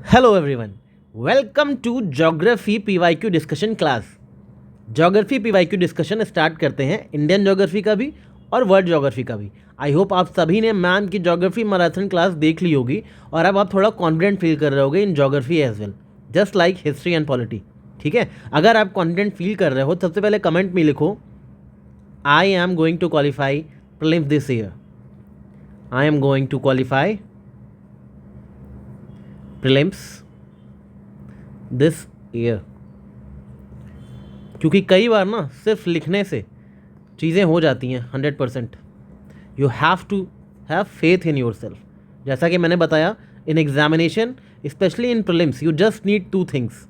Hello everyone, welcome to geography PYQ discussion class. Geography PYQ discussion start करते हैं, Indian geography का भी और वर्ल्ड ज्योग्राफी का भी। आई होप आप सभी ने मैम की ज्योग्राफी मैराथन क्लास देख ली होगी और अब आप थोड़ा कॉन्फिडेंट फील कर रहे होगे in geography as well, just like history and polity. ठीक है, अगर आप कॉन्फिडेंट फील कर रहे हो सबसे पहले कमेंट में लिखो I am going to qualify prelims this year. I am going to qualify prelims this year. क्योंकि कई बार ना सिर्फ लिखने से चीज़ें हो जाती हैं 100%। You have to have faith in yourself. जैसा कि मैंने बताया, in examination specially in prelims you just need 2 things,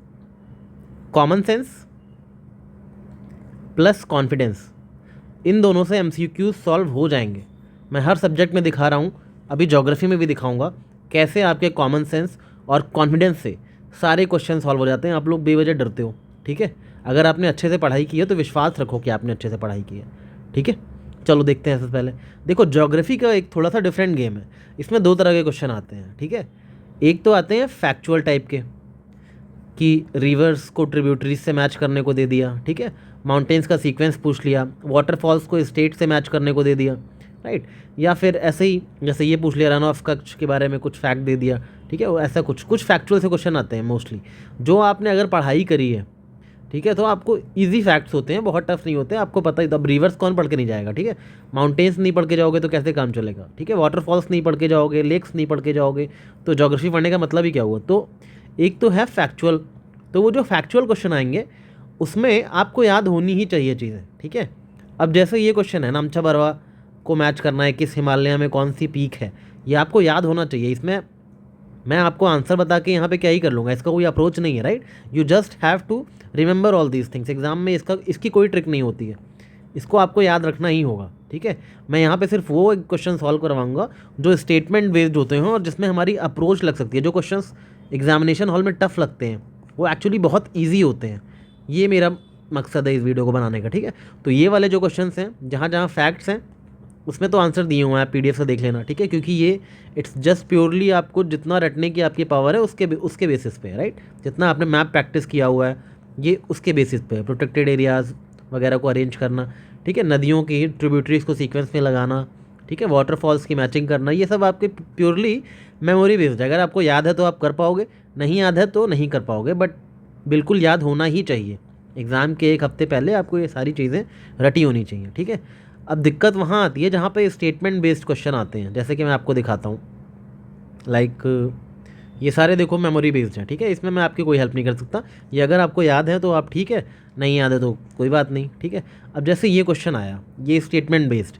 common sense plus confidence. इन दोनों से MCQ सॉल्व हो जाएंगे। मैं हर सब्जेक्ट में दिखा रहा हूँ, अभी ज्योग्राफी में भी दिखाऊंगा कैसे आपके कॉमन सेंस और कॉन्फिडेंस से सारे क्वेश्चन सॉल्व हो जाते हैं। आप लोग बेवजह डरते हो, ठीक है। अगर आपने अच्छे से पढ़ाई की है तो विश्वास रखो कि आपने अच्छे से पढ़ाई की है, ठीक है। चलो देखते हैं। सबसे पहले देखो, ज्योग्राफी का एक थोड़ा सा डिफरेंट गेम है। इसमें 2 तरह के क्वेश्चन आते हैं, ठीक है। एक तो आते हैं फैक्चुअल टाइप के, कि रिवर्स को ट्रिब्यूटरीज से मैच करने को दे दिया, ठीक है। माउंटेन्स का सीक्वेंस पूछ लिया, वाटरफॉल्स को स्टेट से मैच करने को दे दिया, राइट। या फिर ऐसे ही जैसे ये पूछ लिया, रन ऑफ कच्छ के बारे में कुछ फैक्ट दे दिया, ठीक है। वो ऐसा कुछ फैक्चुअल से क्वेश्चन आते हैं मोस्टली, जो आपने अगर पढ़ाई करी है, ठीक है, तो आपको इजी फैक्ट्स होते हैं, बहुत टफ नहीं होते। आपको पता ही, तब रिवर्स कौन पढ़ के नहीं जाएगा, ठीक है। माउंटेन्स नहीं पढ़ के जाओगे तो कैसे काम चलेगा, ठीक है। वाटरफॉल्स नहीं पढ़ के जाओगे, लेक्स नहीं पढ़ के जाओगे, तो ज्योग्राफी पढ़ने का मतलब ही क्या हुआ। तो एक तो है फैक्चुअल, तो वो जो फैक्चुअल क्वेश्चन आएंगे उसमें आपको याद होनी ही चाहिए चीज़ें, ठीक है। अब जैसे ये क्वेश्चन है, नामचा बरवा को मैच करना है, किस हिमालय में कौन सी पीक है, ये आपको याद होना चाहिए। इसमें मैं आपको आंसर बता के यहाँ पे क्या ही कर लूँगा, इसका कोई अप्रोच नहीं है, right. You just have to remember all these things. Exam में इसकी कोई ट्रिक नहीं होती है, इसको आपको याद रखना ही होगा, ठीक है। मैं यहाँ पे सिर्फ वो क्वेश्चन सॉल्व करवाऊंगा जो स्टेटमेंट बेस्ड होते हैं और जिसमें हमारी अप्रोच लग सकती है। जो क्वेश्चन एग्जामिनेशन हॉल में टफ लगते हैं वो एक्चुअली बहुत ईजी होते हैं। ये मेरा मकसद है इस वीडियो को बनाने का, ठीक है। तो ये वाले जो क्वेश्चंस हैं, जहाँ जहाँ फैक्ट्स हैं, उसमें तो आंसर दिए हुए हैं, आप PDF से देख लेना, ठीक है। क्योंकि ये इट्स जस्ट प्योरली आपको जितना रटने की आपकी पावर है उसके बेसिस पे है, राइट। जितना आपने मैप प्रैक्टिस किया हुआ है ये उसके बेसिस पे है। प्रोटेक्टेड एरियाज़ वगैरह को अरेंज करना, ठीक है, नदियों की ट्रिब्यूटरीज को सीक्वेंस में लगाना, ठीक है, वाटरफॉल्स की मैचिंग करना, ये सब आपके प्योरली मेमोरी बेस्ड है। अगर आपको याद है तो आप कर पाओगे, नहीं याद है तो नहीं कर पाओगे, बट बिल्कुल याद होना ही चाहिए। एग्ज़ाम के 1 हफ्ते पहले आपको ये सारी चीज़ें रटी होनी चाहिए, ठीक है। अब दिक्कत वहाँ आती है जहाँ पे स्टेटमेंट बेस्ड क्वेश्चन आते हैं, जैसे कि मैं आपको दिखाता हूँ। लाइक ये सारे देखो मेमोरी बेस्ड हैं, ठीक है। इसमें मैं आपकी कोई हेल्प नहीं कर सकता। ये अगर आपको याद है तो आप ठीक है, नहीं याद है तो कोई बात नहीं, ठीक है। अब जैसे ये क्वेश्चन आया, ये स्टेटमेंट बेस्ड,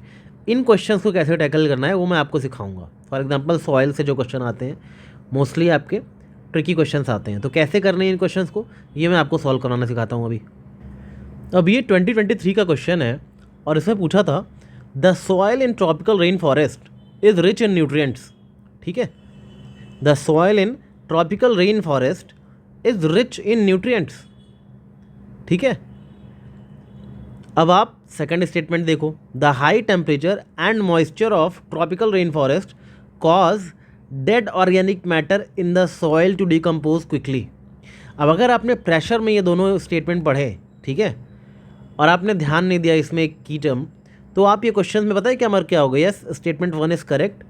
इन क्वेश्चंस को कैसे टैकल करना है वो मैं आपको सिखाऊंगा। फॉर एग्जांपल सॉइल से जो क्वेश्चन आते हैं मोस्टली आपके ट्रिकी क्वेश्चंस आते हैं, तो कैसे करने हैं इन क्वेश्चंस को, ये मैं आपको सॉल्व कराना सिखाता हूँ अभी। अब ये 2023 का क्वेश्चन है और इसमें पूछा था the soil in tropical rain forest is rich in nutrients, ठीक है। The soil in tropical rain forest is rich in nutrients, ठीक है। अब आप सेकंड स्टेटमेंट देखो, the high temperature and moisture of tropical rain forest cause dead organic matter in the soil to decompose quickly. अब अगर आपने pressure में ये दोनों स्टेटमेंट पढ़े, ठीक है, और आपने ध्यान नहीं दिया इसमें एक की टर्म, तो आप ये क्वेश्चन में पता है क्या मार्क किया होगा, yes statement 1 is correct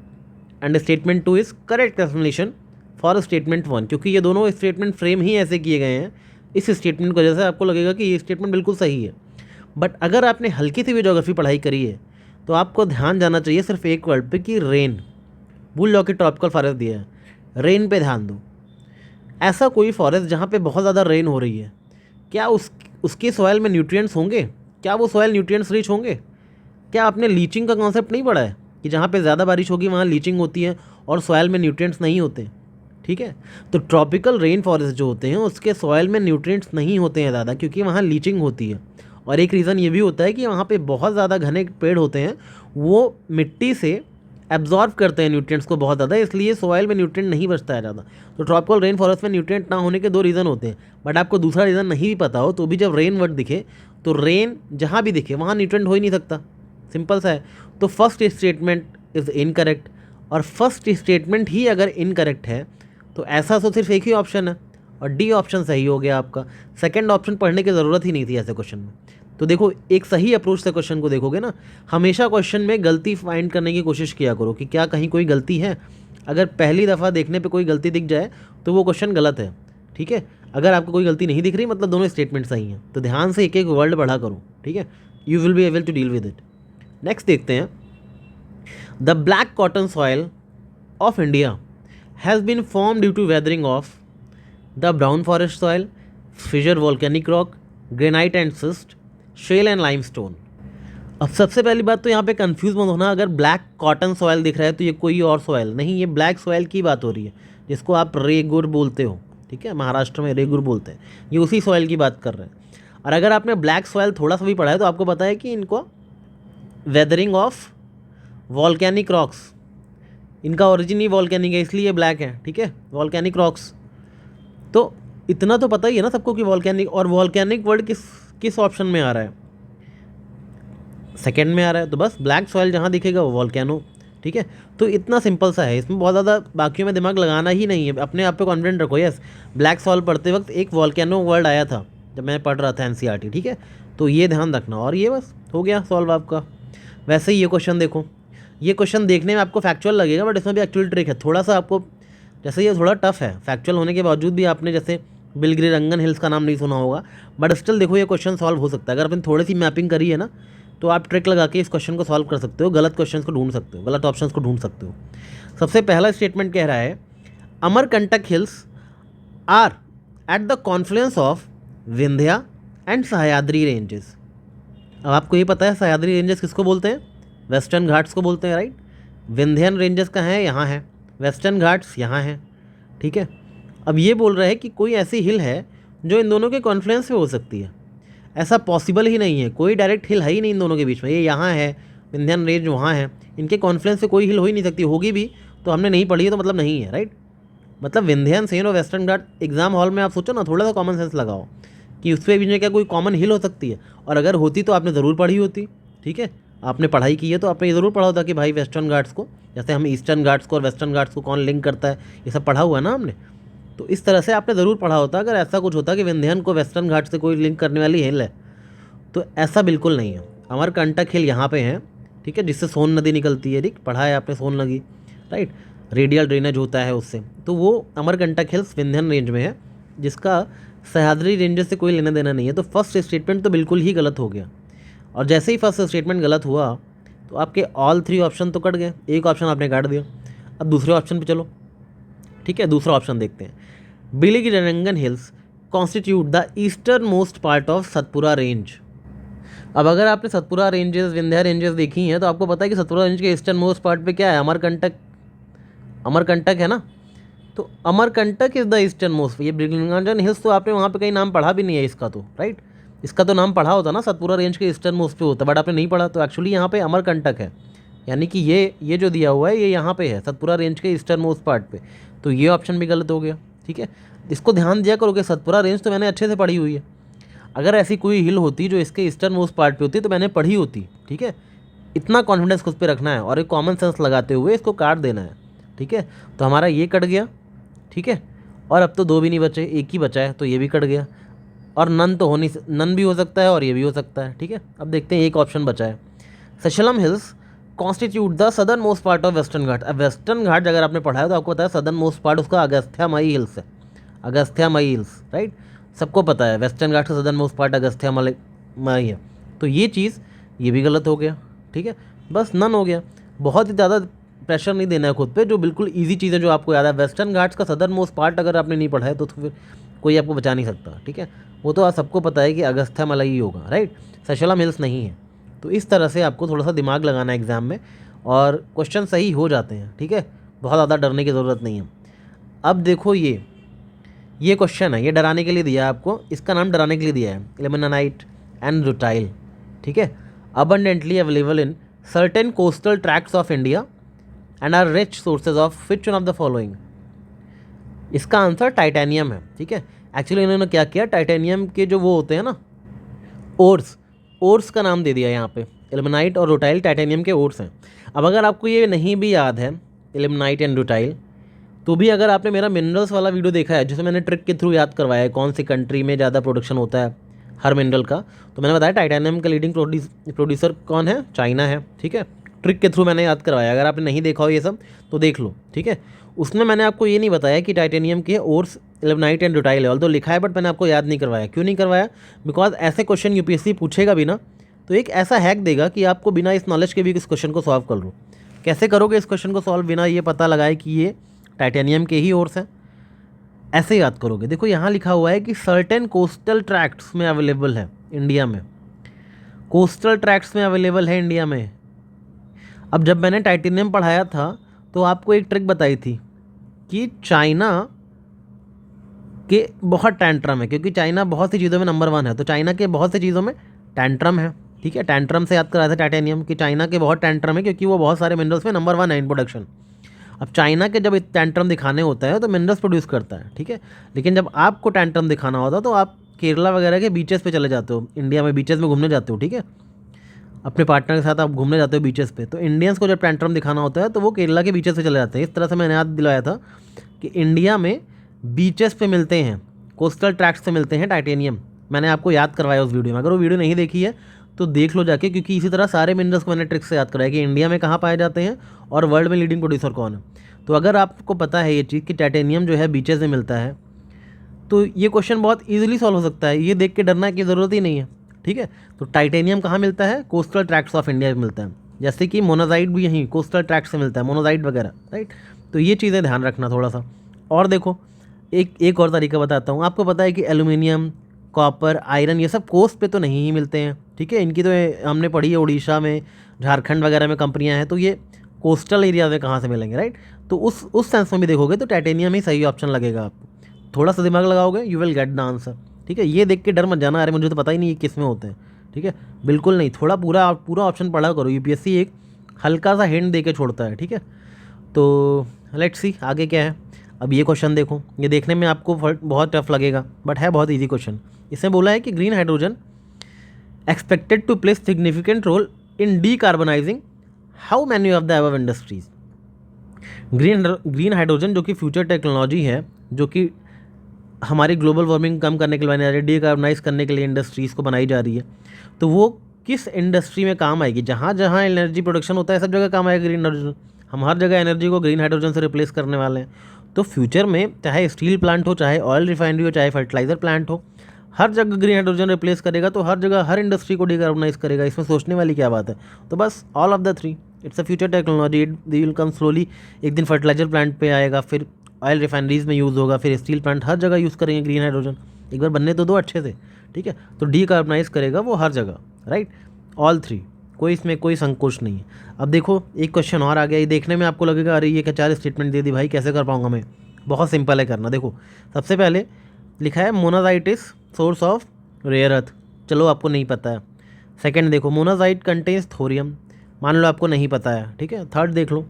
and statement 2 is correct explanation for statement 1। क्योंकि ये दोनों स्टेटमेंट फ्रेम ही ऐसे किए गए हैं, इस स्टेटमेंट की वजह से आपको लगेगा कि ये स्टेटमेंट बिल्कुल सही है। बट अगर आपने हल्की सी भी ज्योग्राफी पढ़ाई करी है तो आपको ध्यान जाना चाहिए सिर्फ एक वर्ड पे, कि रेन। भूल जाओ कि ट्रॉपिकल फॉरेस्ट दिया है, रेन पे ध्यान दो। ऐसा कोई फॉरेस्ट जहाँ पे बहुत ज़्यादा रेन हो रही है, क्या उसके सॉइल में न्यूट्रिएंट्स होंगे? क्या वो सॉइल न्यूट्रिएंट्स रिच होंगे? क्या आपने लीचिंग का कॉन्सेप्ट नहीं पढ़ा है कि जहाँ पे ज़्यादा बारिश होगी वहाँ लीचिंग होती है और सॉइल में न्यूट्रिएंट्स नहीं होते, ठीक है। तो ट्रॉपिकल रेन फॉरेस्ट जो होते हैं उसके सॉइल में न्यूट्रिएंट्स नहीं होते हैं ज़्यादा, क्योंकि वहाँ लीचिंग होती है। और एक रीज़न ये भी होता है कि वहाँ पे बहुत ज़्यादा घने पेड़ होते हैं, वो मिट्टी से एब्जॉर्व करते हैं न्यूट्रिएंट्स को बहुत ज़्यादा, इसलिए सॉइल में न्यूट्रिएंट नहीं बचता है ज़्यादा। तो ट्रॉपिकल रेन फॉरेस्ट में न्यूट्रिएंट ना होने के 2 रीज़न होते हैं, बट आपको दूसरा रीज़न नहीं भी पता हो तो भी जब रेन वर्ड दिखे तो रेन जहाँ भी दिखे वहाँ न्यूट्रिएंट हो ही नहीं सकता, सिंपल सा है। तो फर्स्ट स्टेटमेंट इज़ इनकरेक्ट, और फर्स्ट स्टेटमेंट ही अगर इनकरेक्ट है तो ऐसा तो सिर्फ एक ही ऑप्शन है और डी ऑप्शन सही हो गया आपका। सेकंड ऑप्शन पढ़ने की ज़रूरत ही नहीं थी ऐसे क्वेश्चन में। तो देखो एक सही अप्रोच से क्वेश्चन को देखोगे ना, हमेशा क्वेश्चन में गलती फाइंड करने की कोशिश किया करो कि क्या कहीं कोई गलती है। अगर पहली दफ़ा देखने पे कोई गलती दिख जाए तो वो क्वेश्चन गलत है, ठीक है। अगर आपको कोई गलती नहीं दिख रही मतलब दोनों स्टेटमेंट सही हैं। तो ध्यान से एक एक वर्ड पढ़ा करो, ठीक है। You will be able to deal with it. Next देखते हैं, the black cotton soil of India has been form due to weathering of the brown forest soil, fissure volcanic rock, granite and schist, shale and limestone. अब सबसे पहली बात तो यहाँ पे confuse मत होना, अगर ब्लैक कॉटन सॉइल दिख रहा है तो ये कोई और सॉइल नहीं, ये ब्लैक सॉइल की बात हो रही है जिसको आप रेगुर बोलते हो, ठीक है। महाराष्ट्र में रेगुर बोलते हैं, ये उसी सॉइल की बात कर रहे हैं। और अगर आपने ब्लैक सॉइल थोड़ा सा भी पढ़ा है तो आपको पता है कि इनको वेदरिंग ऑफ वॉल्केनिक रॉक्स, इनका ओरिजिन ही वॉल्केनिक है इसलिए ब्लैक है, ठीक है, वॉल्केनिक रॉक्स। तो इतना तो पता ही है ना सबको कि वॉल्केनिक, और वॉल्केनिक वर्ड किस किस ऑप्शन में आ रहा है, सेकंड में आ रहा है। तो बस ब्लैक सॉइल जहाँ दिखेगा वो वॉल्केनो, ठीक है। तो इतना सिंपल सा है, इसमें बहुत ज़्यादा बाकियों में दिमाग लगाना ही नहीं है, अपने आप पे कॉन्फिडेंट रखो। यस, ब्लैक सॉइल पढ़ते वक्त एक वॉल्केनो वर्ड आया था जब मैं पढ़ रहा था एनसीईआरटी, ठीक है। तो ये ध्यान रखना, और ये बस हो गया सॉल्व आपका। वैसे ही ये क्वेश्चन देखो, ये क्वेश्चन देखने में आपको फैक्चुअल लगेगा बट इसमें भी एक्चुअल ट्रिक है थोड़ा सा आपको। जैसे ये थोड़ा टफ है फैक्चुअल होने के बावजूद भी, आपने जैसे बिलगिरी रंगन हिल्स का नाम नहीं सुना होगा, बट स्टिल देखो ये क्वेश्चन सॉल्व हो सकता है। अगर आपने थोड़ी सी मैपिंग करी है ना तो आप ट्रिक लगा के इस क्वेश्चन को सॉल्व कर सकते हो, गलत क्वेश्चन को ढूंढ सकते हो, गलत ऑप्शंस को ढूंढ सकते हो। सबसे पहला स्टेटमेंट कह रहा है Amarkantak hills are at the confluence of Vindhya and Sahyadri ranges. अब आपको ये पता है सह्याद्री रेंजेस किसको बोलते हैं, वेस्टर्न घाट्स को बोलते हैं, राइट। विंध्यन रेंजेस कहाँ है, यहाँ है, वेस्टर्न घाट्स यहाँ है, ठीक है। अब ये बोल रहे हैं कि कोई ऐसी हिल है जो इन दोनों के कॉन्फ्लुएंस पे हो सकती है। ऐसा पॉसिबल ही नहीं है, कोई डायरेक्ट हिल है ही नहीं इन दोनों के बीच में। ये यहाँ है, विंध्यन रेंज वहाँ है, इनके कॉन्फ्लुएंस से कोई हिल हो ही नहीं सकती, होगी भी तो हमने नहीं पढ़ी है तो मतलब नहीं है, राइट। मतलब विंध्यन सेन और वेस्टर्न घाट, एग्जाम हॉल में आप सोचो ना, थोड़ा सा कॉमन सेंस लगाओ कि उस पर बीच में क्या कोई कॉमन हिल हो सकती है, और अगर होती तो आपने ज़रूर पढ़ी होती, ठीक है। आपने पढ़ाई की है तो आपने ये ज़रूर पढ़ा होता कि भाई वेस्टर्न घाट्स को, जैसे हम ईस्टर्न घाट्स को और वेस्टर्न घाट्स को कौन लिंक करता है, ये सब पढ़ा हुआ है ना हमने। तो इस तरह से आपने ज़रूर पढ़ा होता अगर ऐसा कुछ होता कि विंध्यन को वेस्टर्न घाट से कोई लिंक करने वाली हिल है। तो ऐसा बिल्कुल नहीं है। अमरकंटक हिल यहाँ पे है, ठीक है, जिससे सोन नदी निकलती है, ठीक, पढ़ा है आपने सोन नदी, राइट। रेडियल ड्रेनेज होता है उससे, तो वो अमरकंटक हिल्स विंध्यन रेंज में है, जिसका सह्याद्री रेंजेस से कोई लेना देना नहीं है। तो फर्स्ट स्टेटमेंट तो बिल्कुल ही गलत हो गया, और जैसे ही फर्स्ट स्टेटमेंट गलत हुआ तो आपके ऑल 3 ऑप्शन तो कट गए, एक ऑप्शन आपने काट दिया। अब दूसरे ऑप्शन पे चलो, ठीक है। दूसरा ऑप्शन देखते हैं, Biligiri Rangan hills constitute the eastern most part of Satpura range. अब अगर आपने सतपुरा रेंजेस, विंध्या रेंजेस देखी हैं तो आपको पता है कि सतपुरा रेंज के ईस्टर्न मोस्ट पार्ट पे क्या है, अमरकंटक, अमरकंटक है ना। तो Amarkantak is the eastern most, ये बिलिगिरी हिल्स तो आपने वहाँ पे कहीं नाम पढ़ा भी नहीं है इसका, तो राइट, इसका तो नाम पढ़ा होता ना, सतपुरा रेंज के ईस्टर्न मोस्ट पे होता, बट आपने नहीं पढ़ा। तो एक्चुअली यहाँ पे अमरकंटक है, यानी कि ये जो दिया हुआ है ये यहाँ पे है, सतपुरा रेंज के ईस्टर्न मोस्ट पार्ट पे। तो ये ऑप्शन भी गलत हो गया, ठीक है। इसको ध्यान दिया करो कि सतपुरा रेंज तो मैंने अच्छे से पढ़ी हुई है, अगर ऐसी कोई हिल होती जो इसके ईस्टर्न मोस्ट पार्ट पे होती तो मैंने पढ़ी होती, ठीक है। इतना कॉन्फिडेंस खुद पे रखना है और एक कॉमन सेंस लगाते हुए इसको काट देना है, ठीक है। तो हमारा ये कट गया, ठीक है। और अब तो 2 भी नहीं बचे, एक ही बचा है, तो ये भी कट गया। और नन तो नन भी हो सकता है और ये भी हो सकता है, ठीक है। अब देखते हैं, एक ऑप्शन बचा है, Seshachalam hills constitute the southern most part of western Ghat. अब वेस्टर्न घाट अगर आपने पढ़ा है तो आपको पता है सदर्न मोस्ट पार्ट उसका अगस्त्यामयी हिल्स है, अगस्त्यामयी हिल्स, राइट। सबको पता है वेस्टर्न घाट का सदर्न मोस्ट पार्ट अगस्त्यामयी है। तो ये चीज़, ये भी गलत हो गया, ठीक है। बस नन हो गया। बहुत ही ज़्यादा प्रेशर नहीं देना है खुद पे, जो बिल्कुल ईजी चीज़ें जो आपको याद है। वेस्टर्न घाट्स का सदर्न मोस्ट पार्ट अगर आपने नहीं पढ़ा है तो फिर कोई आपको बचा नहीं सकता, ठीक है। वो तो आप सबको पता है कि अगस्त्यामलई ही होगा, राइट, सशलम हिल्स नहीं है। तो इस तरह से आपको थोड़ा सा दिमाग लगाना है एग्ज़ाम में, और क्वेश्चन सही हो जाते हैं, ठीक है। बहुत ज़्यादा डरने की ज़रूरत नहीं है। अब देखो ये क्वेश्चन है, ये डराने के लिए दिया है आपको, इसका नाम डराने के लिए दिया है, इल्मेनाइट एंड रुटाइल, ठीक है। Abundantly available in certain coastal tracts of India and are rich sources of which one of the following. इसका आंसर टाइटेनियम है, ठीक है। एक्चुअली इन्होंने क्या किया, टाइटेनियम के जो वो होते हैं ना ओर्स का नाम दे दिया यहाँ पे, इल्मेनाइट और रुटाइल टाइटेनियम के ओर्स हैं। अब अगर आपको ये नहीं भी याद है इल्मेनाइट एंड रुटाइल, तो भी अगर आपने मेरा मिनरल्स वाला वीडियो देखा है जिसमें मैंने ट्रिक के थ्रू याद करवाया है कौन सी कंट्री में ज़्यादा प्रोडक्शन होता है हर मिनरल का, तो मैंने बताया टाइटेनियम का लीडिंग प्रोड्यूसर कौन है, चाइना है। ठीक है, ट्रिक के थ्रू मैंने याद करवाया, अगर आपने नहीं देखा हो ये सब तो देख लो। ठीक है, उसमें मैंने आपको ये नहीं बताया कि टाइटेनियम के ओर्स, इल्मेनाइट एंड ड्यूटाइल है, तो लिखा है बट मैंने आपको याद नहीं करवाया। क्यों नहीं करवाया? बिकॉज ऐसे क्वेश्चन यूपीएससी पूछेगा भी ना तो एक ऐसा हैक देगा कि आपको बिना इस नॉलेज के भी इस क्वेश्चन को सॉल्व कर लो। कैसे करोगे इस क्वेश्चन को सॉल्व बिना ये पता लगाए कि ये टाइटेनियम के ही ओर्स हैं? ऐसे याद करोगे। देखो यहाँ लिखा हुआ है कि सर्टेन कोस्टल ट्रैक्ट्स में अवेलेबल है इंडिया में, कोस्टल ट्रैक्ट्स में अवेलेबल है इंडिया में। अब जब मैंने टाइटेनियम पढ़ाया था तो आपको एक ट्रिक बताई थी कि चाइना के बहुत टैंट्रम है, क्योंकि चाइना बहुत सी चीज़ों में नंबर 1 है, तो चाइना के बहुत सी चीज़ों में टैंट्रम है। ठीक है, टैंट्रम से याद कराया था टाइटेनियम कि चाइना के बहुत टैंट्रम है क्योंकि वो बहुत सारे मिनरल्स में नंबर 1 है इन प्रोडक्शन। अब चाइना के जब टैंट्रम दिखाने होता है तो मिनरल्स प्रोड्यूस करता है। ठीक है, लेकिन जब आपको टैंट्रम दिखाना होता है तो आप केरला वगैरह के बीचेस पे चले जाते हो, इंडिया में बीचेस में घूमने जाते हो। ठीक है, अपने पार्टनर के साथ आप घूमने जाते हो बीचेस पे, तो इंडियंस को जब टैंट्रम दिखाना होता है तो वो केरला के बीचेस पे चले जाते हैं। इस तरह से मैंने याद दिलाया था कि इंडिया में बीचेस पे मिलते हैं, कोस्टल ट्रैक्ट्स से मिलते हैं टाइटेनियम। मैंने आपको याद करवाया उस वीडियो में, अगर वो वीडियो नहीं देखी है तो देख लो जाके, क्योंकि इसी तरह सारे मिनरल्स को मैंने ट्रिक से याद कराया कि इंडिया में कहाँ पाए जाते हैं और वर्ल्ड में लीडिंग प्रोड्यूसर कौन है। तो अगर आपको पता है ये चीज़ कि टाइटेनियम जो है बीचेस में मिलता है तो ये क्वेश्चन बहुत ईजिली सॉल्व हो सकता है, ये देख के डरना की ज़रूरत ही नहीं है। ठीक है, तो टाइटेनियम कहाँ मिलता है? कोस्टल ट्रैक्ट्स ऑफ इंडिया में मिलता है, जैसे कि मोनाजाइट भी यहीं कोस्टल ट्रैक्ट से मिलता है, मोनाजाइट वगैरह। राइट, तो ये चीज़ें ध्यान रखना थोड़ा सा। और देखो एक और तरीका बताता हूँ। आपको पता है कि एल्यूमिनियम, कॉपर, आयरन ये सब कोस्ट पे तो नहीं ही मिलते हैं। ठीक है, इनकी तो हमने पढ़ी है उड़ीसा में, झारखंड वगैरह में कंपनियां हैं, तो ये कोस्टल एरिया में कहाँ से मिलेंगे? राइट, तो उस सेंस में भी देखोगे तो टाइटेनियम ही सही ऑप्शन लगेगा आपको। थोड़ा सा दिमाग लगाओगे you will get the answer. ठीक है, ये देख के डर मत जाना अरे मुझे तो पता ही नहीं ये किस में होते हैं। ठीक है, बिल्कुल नहीं, थोड़ा पूरा ऑप्शन पढ़ा करो, यूपीएससी एक हल्का सा हिंट दे के छोड़ता है। ठीक है, तो लेट्स सी आगे क्या है। अब ये क्वेश्चन देखो, ये देखने में आपको बहुत टफ लगेगा बट है बहुत ईजी क्वेश्चन। इसमें बोला है कि green hydrogen expected to play significant role in decarbonizing how many of the above industries. Green hydrogen जो कि फ्यूचर टेक्नोलॉजी है, जो कि हमारी ग्लोबल वार्मिंग कम करने के लिए बनाई जा रही है, डीकार्बनाइज करने के लिए इंडस्ट्रीज़ को बनाई जा रही है, तो वो किस इंडस्ट्री में काम आएगी? जहाँ जहाँ एनर्जी प्रोडक्शन होता है सब जगह काम आएगा ग्रीन हाइड्रोजन। हम हर जगह एनर्जी को ग्रीन हाइड्रोजन से रिप्लेस करने वाले हैं। तो फ्यूचर में चाहे स्टील प्लांट हो, चाहे ऑयल रिफाइनरी हो, चाहे फर्टिलाइजर प्लांट हो, हर जगह ग्रीन हाइड्रोजन रिप्लेस करेगा, तो हर जगह हर इंडस्ट्री को डीकार्बनाइज करेगा। इसमें सोचने वाली क्या बात है? तो बस all of the three, it's a future technology, it will come slowly. एक दिन फर्टिलाइजर प्लांट पे आएगा, फिर ऑयल रिफाइनरीज में यूज़ होगा, फिर स्टील प्लांट, हर जगह यूज़ करेंगे ग्रीन हाइड्रोजन। एक बार बनने तो दो अच्छे से। ठीक है, तो डीकार्बनाइज करेगा वो हर जगह। राइट, ऑल थ्री, कोई इसमें कोई संकोच नहीं है। अब देखो एक क्वेश्चन और आ गया, ये देखने में आपको लगेगा अरे ये क्या 4 स्टेटमेंट दे दी भाई, कैसे कर पाऊंगा मैं? बहुत सिंपल है करना। देखो सबसे पहले लिखा है monazite is source of rare earth, चलो आपको नहीं पता है। सेकंड देखो मोनाजाइट कंटेन्स थोरियम, मान लो आपको नहीं पता है। ठीक है, थर्ड देख लो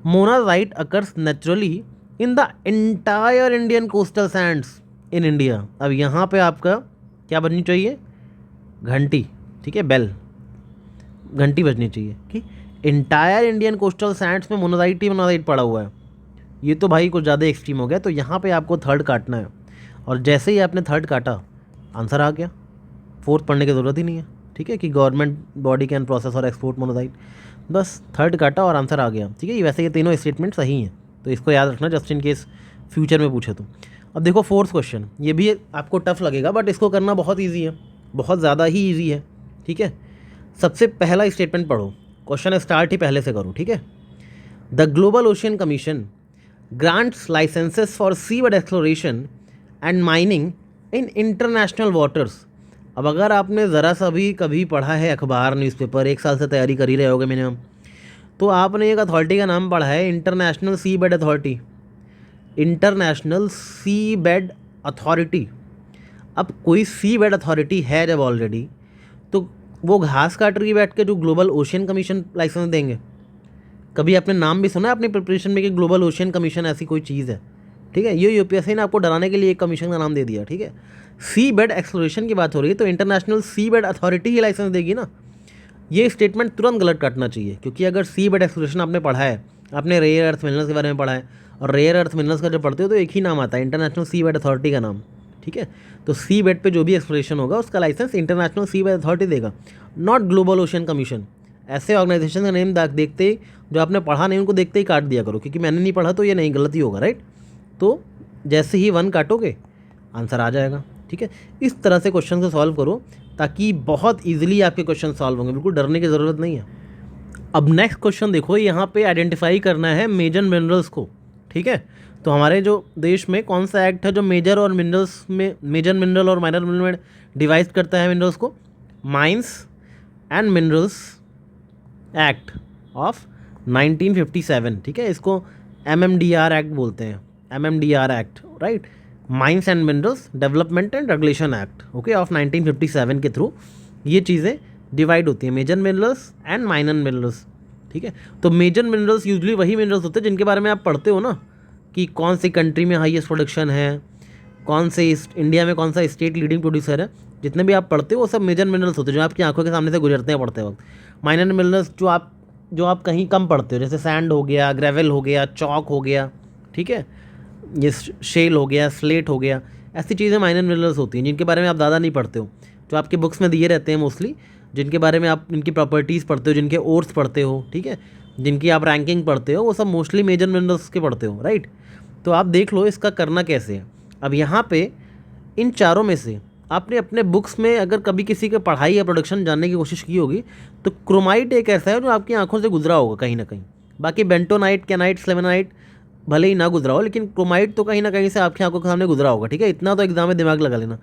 monazite occurs naturally in the entire Indian coastal sands in India. अब यहाँ पे आपका क्या बजनी चाहिए? घंटी। ठीक है, बेल, घंटी बजनी चाहिए कि इंटायर इंडियन कोस्टल सैंड्स में मोनाजाइट ही मोनाजाइट पड़ा हुआ है। ये तो भाई कुछ ज़्यादा एक्सट्रीम हो गया, तो यहाँ पे आपको थर्ड काटना है, और जैसे ही आपने थर्ड काटा आंसर आ गया, फोर्थ पढ़ने की ज़रूरत ही नहीं है। ठीक है, कि गवर्नमेंट बॉडी कैन प्रोसेस और एक्सपोर्ट मोनाजाइट, बस थर्ड काटा और आंसर आ गया। ठीक है, वैसे ये तीनों स्टेटमेंट सही हैं, तो इसको याद रखना जस्ट इन केस फ्यूचर में पूछे तो। अब देखो फोर्थ क्वेश्चन, ये भी आपको टफ लगेगा बट इसको करना बहुत ईजी है, बहुत ज़्यादा ही ईजी है। ठीक है, सबसे पहला स्टेटमेंट पढ़ो, क्वेश्चन स्टार्ट ही पहले से करो। ठीक है, the global ocean commission grants licences for seabed exploration and mining in international waters. अब अगर आपने ज़रा सा भी कभी पढ़ा है अखबार, न्यूज़पेपर, 1 साल से तैयारी कर ही रहे होगे मिनिमम, तो आपने एक अथॉरिटी का नाम पढ़ा है, इंटरनेशनल सी बेड अथॉरिटी। इंटरनेशनल सी बेड अथॉरिटी। अब कोई सी बेड अथॉरिटी है जब ऑलरेडी, तो वो घास काट रही बैठ के जो ग्लोबल ओशियन कमीशन लाइसेंस देंगे? कभी आपने नाम भी सुना है अपनी प्रिपरेशन में कि ग्लोबल ओशियन कमीशन ऐसी कोई चीज़ है? ठीक है, ये यूपीएससी ने आपको डराने के लिए एक कमीशन का नाम दे दिया। ठीक है, सी बेड एक्सप्लोरेशन की बात हो रही है तो इंटरनेशनल सी बेड अथॉरिटी ही लाइसेंस देगी ना। ये स्टेटमेंट तुरंत गलत काटना चाहिए, क्योंकि अगर सी बेड एक्सप्लोरेशन आपने पढ़ा है, आपने रेयर अर्थ मिनरल्स के बारे में पढ़ा है, और रेयर अर्थ मिनरल्स का जब पढ़ते हो तो एक ही नाम आता है, इंटरनेशनल सी बेड अथॉरिटी का नाम, ठीक है। तो सी बेड पे जो भी एक्सप्लोरेशन होगा उसका लाइसेंस इंटरनेशनल सी बेड अथॉरिटी देगा, नॉट ग्लोबल ओशन कमीशन। ऐसे ऑर्गेनाइजेशन का नेम देखते ही, जो आपने पढ़ा नहीं उनको देखते ही काट दिया करो, क्योंकि मैंने नहीं पढ़ा तो ये नहीं, गलती होगा, राइट। तो जैसे ही 1 काटोगे आंसर आ जाएगा, ठीक है। इस तरह से क्वेश्चन को सॉल्व करो ताकि बहुत ईजिली आपके क्वेश्चन सॉल्व होंगे, बिल्कुल डरने की ज़रूरत नहीं है। अब नेक्स्ट क्वेश्चन देखो, यहाँ पे आइडेंटिफाई करना है मेजर मिनरल्स को, ठीक है। तो हमारे जो देश में कौन सा एक्ट है जो मेजर और मिनरल्स में, मेजर मिनरल और माइनर मिनरल में डिवाइड करता है मिनरल्स को? Mines and minerals act of 1957, ठीक है। इसको MMDR एक्ट बोलते हैं, MMDR act, right. Mines and minerals development and regulation act, okay, of 1957 के थ्रू ये चीज़ें डिवाइड होती हैं, major minerals and minor minerals, ठीक है। तो मेजर मिनरल्स यूजुअली वही मिनरल्स होते हैं जिनके बारे में आप पढ़ते हो ना, कि कौन सी कंट्री में हाईएस्ट प्रोडक्शन है, कौन से इंडिया में कौन सा स्टेट लीडिंग प्रोड्यूसर है, जितने भी आप पढ़ते हो वो सब मेजर मिनरल्स होते हैं जो आपकी आंखों के सामने से गुजरते हैं पढ़ते वक्त। माइनर मिनरल्स जो आप कहीं कम पढ़ते हो, जैसे सैंड हो गया, ग्रेवल हो गया, चॉक हो गया, ठीक है, ये शेल हो गया, स्लेट हो गया, ऐसी चीज़ें माइनर मिनरल्स होती हैं जिनके बारे में आप ज़्यादा नहीं पढ़ते हो, जो आपके बुक्स में दिए रहते हैं मोस्टली, जिनके बारे में आप इनकी प्रॉपर्टीज़ पढ़ते हो, जिनके ओर्स पढ़ते हो, ठीक है, जिनकी आप रैंकिंग पढ़ते हो, वो सब मोस्टली मेजर मिनरल्स के पढ़ते हो, राइट। तो आप देख लो इसका करना कैसे है। अब यहाँ पे इन चारों में से आपने अपने बुक्स में अगर कभी किसी के पढ़ाई या प्रोडक्शन जानने की कोशिश की होगी तो क्रोमाइट एक ऐसा है जो आपकी आंखों से गुजरा होगा कहीं ना कहीं। बाकी बेंटोनाइट, कैनाइट, स्लेमेनाइट भले ही ना गुजरा हो, लेकिन क्रोमाइट तो कहीं ना कहीं से आपकी आंखों के सामने गुजरा होगा, ठीक है। इतना तो एग्जाम में दिमाग लगा लेना,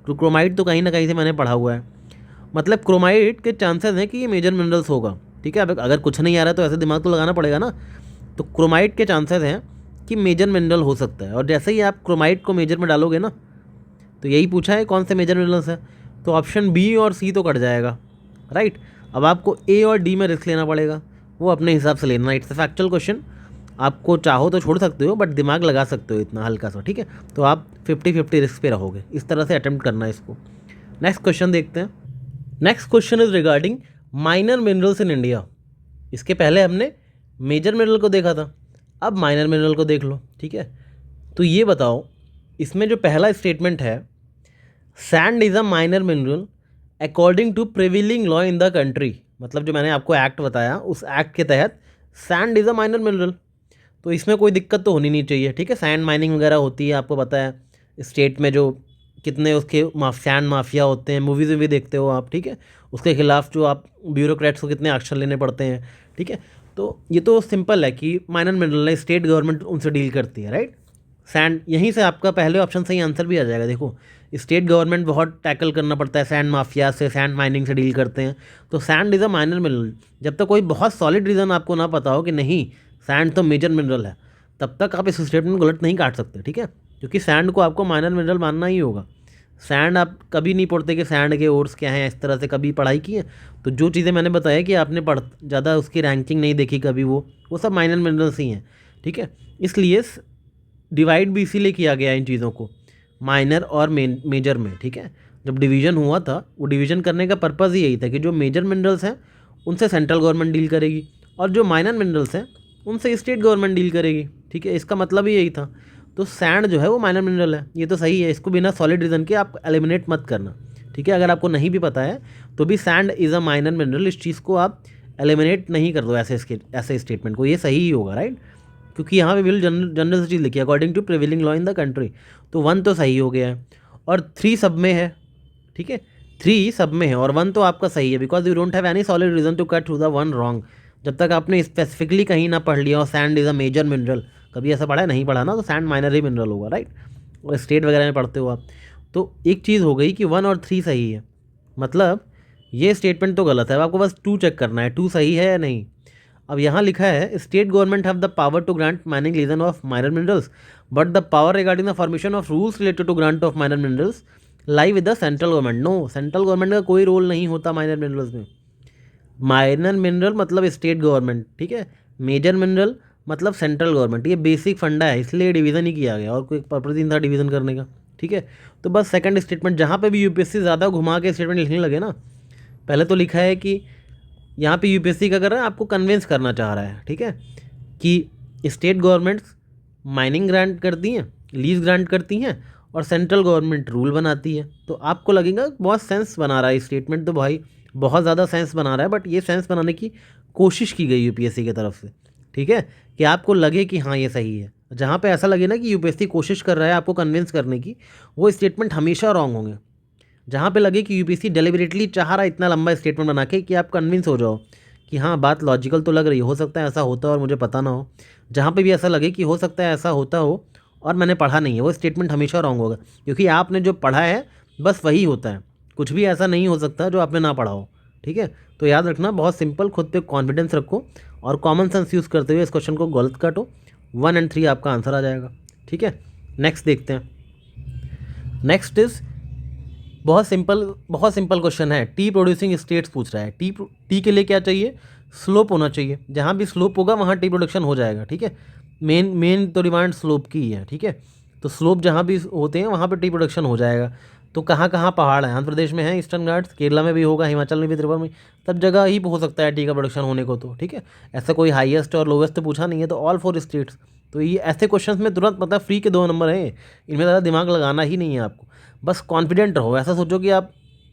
तो क्रोमाइट तो कहीं ना कहीं से मैंने पढ़ा हुआ है। मतलब क्रोमाइट के चांसेस हैं कि ये मेजर मिनरल्स होगा, ठीक है। अब अगर कुछ नहीं आ रहा है तो ऐसे दिमाग तो लगाना पड़ेगा ना। तो क्रोमाइट के चांसेस हैं कि मेजर मिनरल हो सकता है, और जैसे ही आप क्रोमाइट को मेजर में डालोगे ना, तो यही पूछा है कौन से मेजर मिनरल्स है, तो ऑप्शन बी और सी तो कट जाएगा, राइट। अब आपको ए और डी में रिस्क लेना पड़ेगा, वो अपने हिसाब से लेना। इट्स अ फैक्चुअल क्वेश्चन, आपको चाहो तो छोड़ सकते हो बट दिमाग लगा सकते हो इतना हल्का सा, ठीक है। तो आप 50-50 रिस्क पे रहोगे, इस तरह से अटेम्प्ट करना है इसको। नेक्स्ट क्वेश्चन देखते हैं। Next question is regarding minor minerals in India. इसके पहले हमने मेजर मिनरल को देखा था, अब माइनर मिनरल को देख लो, ठीक है। तो ये बताओ, इसमें जो पहला स्टेटमेंट है, sand is a minor mineral according to prevailing law in the country, मतलब जो मैंने आपको एक्ट बताया उस एक्ट के तहत sand is a minor mineral. तो इसमें कोई दिक्कत तो होनी नहीं चाहिए, ठीक है। सैंड माइनिंग वगैरह होती है, आपको पता है स्टेट में जो कितने उसके सैंड माफिया होते हैं, मूवीज़ में भी देखते हो आप, ठीक है। उसके खिलाफ जो आप ब्यूरोक्रेट्स को कितने एक्शन लेने पड़ते हैं, ठीक है। तो ये तो सिंपल है कि माइनर मिनरल है, स्टेट गवर्नमेंट उनसे डील करती है, राइट। सैंड, यहीं से आपका पहले ऑप्शन सही आंसर भी आ जाएगा। देखो, स्टेट गवर्नमेंट बहुत टैकल करना पड़ता है सैंड माफिया से, सैंड माइनिंग से डील करते हैं, तो sand is a minor mineral. जब तक कोई बहुत सॉलिड रीज़न आपको ना पता हो कि नहीं सैंड तो मेजर मिनरल है, तब तक आप इस स्टेटमेंट को गलत नहीं काट सकते, ठीक है। क्योंकि सैंड को आपको माइनर मिनरल मानना ही होगा। सैंड आप कभी नहीं पढ़ते कि सैंड के ओर्स क्या हैं, इस तरह से कभी पढ़ाई की है। तो जो चीज़ें मैंने बताया कि आपने ज़्यादा उसकी रैंकिंग नहीं देखी कभी, वो सब माइनर मिनरल्स ही हैं, ठीक है। इसलिए डिवाइड भी इसीलिए किया गया इन चीज़ों को, माइनर और मेजर में, ठीक है। जब डिवीज़न हुआ था, वो डिवीज़न करने का पर्पज़ ही यही था कि जो मेजर मिनरल्स हैं उनसे सेंट्रल गवर्नमेंट डील करेगी, और जो माइनर मिनरल्स हैं उनसे स्टेट गवर्नमेंट डील करेगी, ठीक है। इसका मतलब ही यही था। तो सैंड जो है वो माइनर मिनरल है, ये तो सही है। इसको बिना सॉलिड रीज़न के आप एलिमिनेट मत करना, ठीक है। अगर आपको नहीं भी पता है तो भी sand is a minor mineral, इस चीज़ को आप एलिमिनेट नहीं कर दो ऐसे स्टेटमेंट को, ये सही ही होगा, राइट। क्योंकि यहाँ पे बिल्कुल जनरल से चीज़ लिखी है, according to prevailing law in the country. तो 1 तो सही हो गया है, और 3 सब में है, ठीक है। 3 सब में है और 1 तो आपका सही है, because you don't have any solid reason to cut through the 1 wrong. जब तक आपने स्पेसिफिकली कहीं ना पढ़ लिया और sand is a major mineral, कभी ऐसा पढ़ा है? नहीं पढ़ा ना, तो सैंड माइनर ही मिनरल होगा, राइट। और स्टेट वगैरह में पढ़ते हो आप। तो एक चीज़ हो गई कि 1 और 3 सही है, मतलब ये स्टेटमेंट तो गलत है। अब आपको बस 2 चेक करना है 2 सही है या नहीं। अब यहाँ लिखा है state government have the power to grant mining leases of minor minerals, but the power regarding the formation of rules related to grant of minor minerals lie with the central government. No, central government का कोई role नहीं होता minor minerals में। Minor mineral मतलब state government, ठीक है। Major mineral मतलब central government. ये बेसिक फंडा है, इसलिए डिवीज़न ही किया गया, और कोई पर्पज नहीं था डिवीज़न करने का, ठीक है। तो बस सेकंड स्टेटमेंट, जहाँ पे भी यूपीएससी ज़्यादा घुमा के स्टेटमेंट लिखने लगे ना, पहले तो लिखा है कि यहाँ पे यूपीएससी क्या कर रहा है, आपको कन्विंस करना चाह रहा है, ठीक है, कि स्टेट गवर्नमेंट्स माइनिंग ग्रांट करती हैं, लीज ग्रांट करती हैं, और सेंट्रल गवर्नमेंट रूल बनाती है। तो आपको लगेगा बहुत सेंस बना रहा है स्टेटमेंट, तो भाई बहुत ज़्यादा सेंस बना रहा है, बट ये सेंस बनाने की कोशिश की गई यूपीएससी की तरफ से, ठीक है, कि आपको लगे कि हाँ ये सही है। जहाँ पे ऐसा लगे ना कि यूपीएससी कोशिश कर रहा है आपको कन्विंस करने की, वो स्टेटमेंट हमेशा रॉन्ग होंगे। जहाँ पे लगे कि यूपीएससी डेलिबरेटली चाह रहा है इतना लंबा स्टेटमेंट बना के कि आप कन्विंस हो जाओ कि हाँ बात लॉजिकल तो लग रही है, हो सकता है ऐसा होता है और मुझे पता ना हो। जहाँ पे भी ऐसा लगे कि हो सकता है ऐसा होता हो और मैंने पढ़ा नहीं है, वो स्टेटमेंट हमेशा रॉन्ग होगा, क्योंकि आपने जो पढ़ा है बस वही होता है, कुछ भी ऐसा नहीं हो सकता जो आपने ना पढ़ा हो, ठीक है। तो याद रखना, बहुत सिंपल, खुद पे कॉन्फिडेंस रखो और कॉमन सेंस यूज़ करते हुए इस क्वेश्चन को गलत काटो। 1 और 3 आपका आंसर आ जाएगा, ठीक है। नेक्स्ट देखते हैं। नेक्स्ट इज बहुत सिंपल क्वेश्चन है। टी प्रोड्यूसिंग स्टेट्स पूछ रहा है। टी के लिए क्या चाहिए? स्लोप होना चाहिए। जहाँ भी स्लोप होगा वहाँ टी प्रोडक्शन हो जाएगा, ठीक है। मेन तो डिमांड स्लोप की ही है, ठीक है। तो स्लोप जहाँ भी होते हैं वहाँ पे टी प्रोडक्शन हो जाएगा। तो कहाँ कहाँ पहाड़ है? आंध्र प्रदेश में है ईस्टर्न घाट्स, केरला में भी होगा, हिमाचल में भी, त्रिपुरा में, सब जगह ही हो सकता है टी का प्रोडक्शन होने को, तो ठीक है। ऐसा कोई हाईएस्ट और लोवेस्ट तो पूछा नहीं है, तो ऑल 4 स्टेट्स। तो ये ऐसे क्वेश्चंस में तुरंत मतलब फ्री के 2 नंबर हैं, इनमें ज़्यादा दिमाग लगाना ही नहीं है आपको। बस कॉन्फिडेंट रहो, ऐसा सोचो कि आप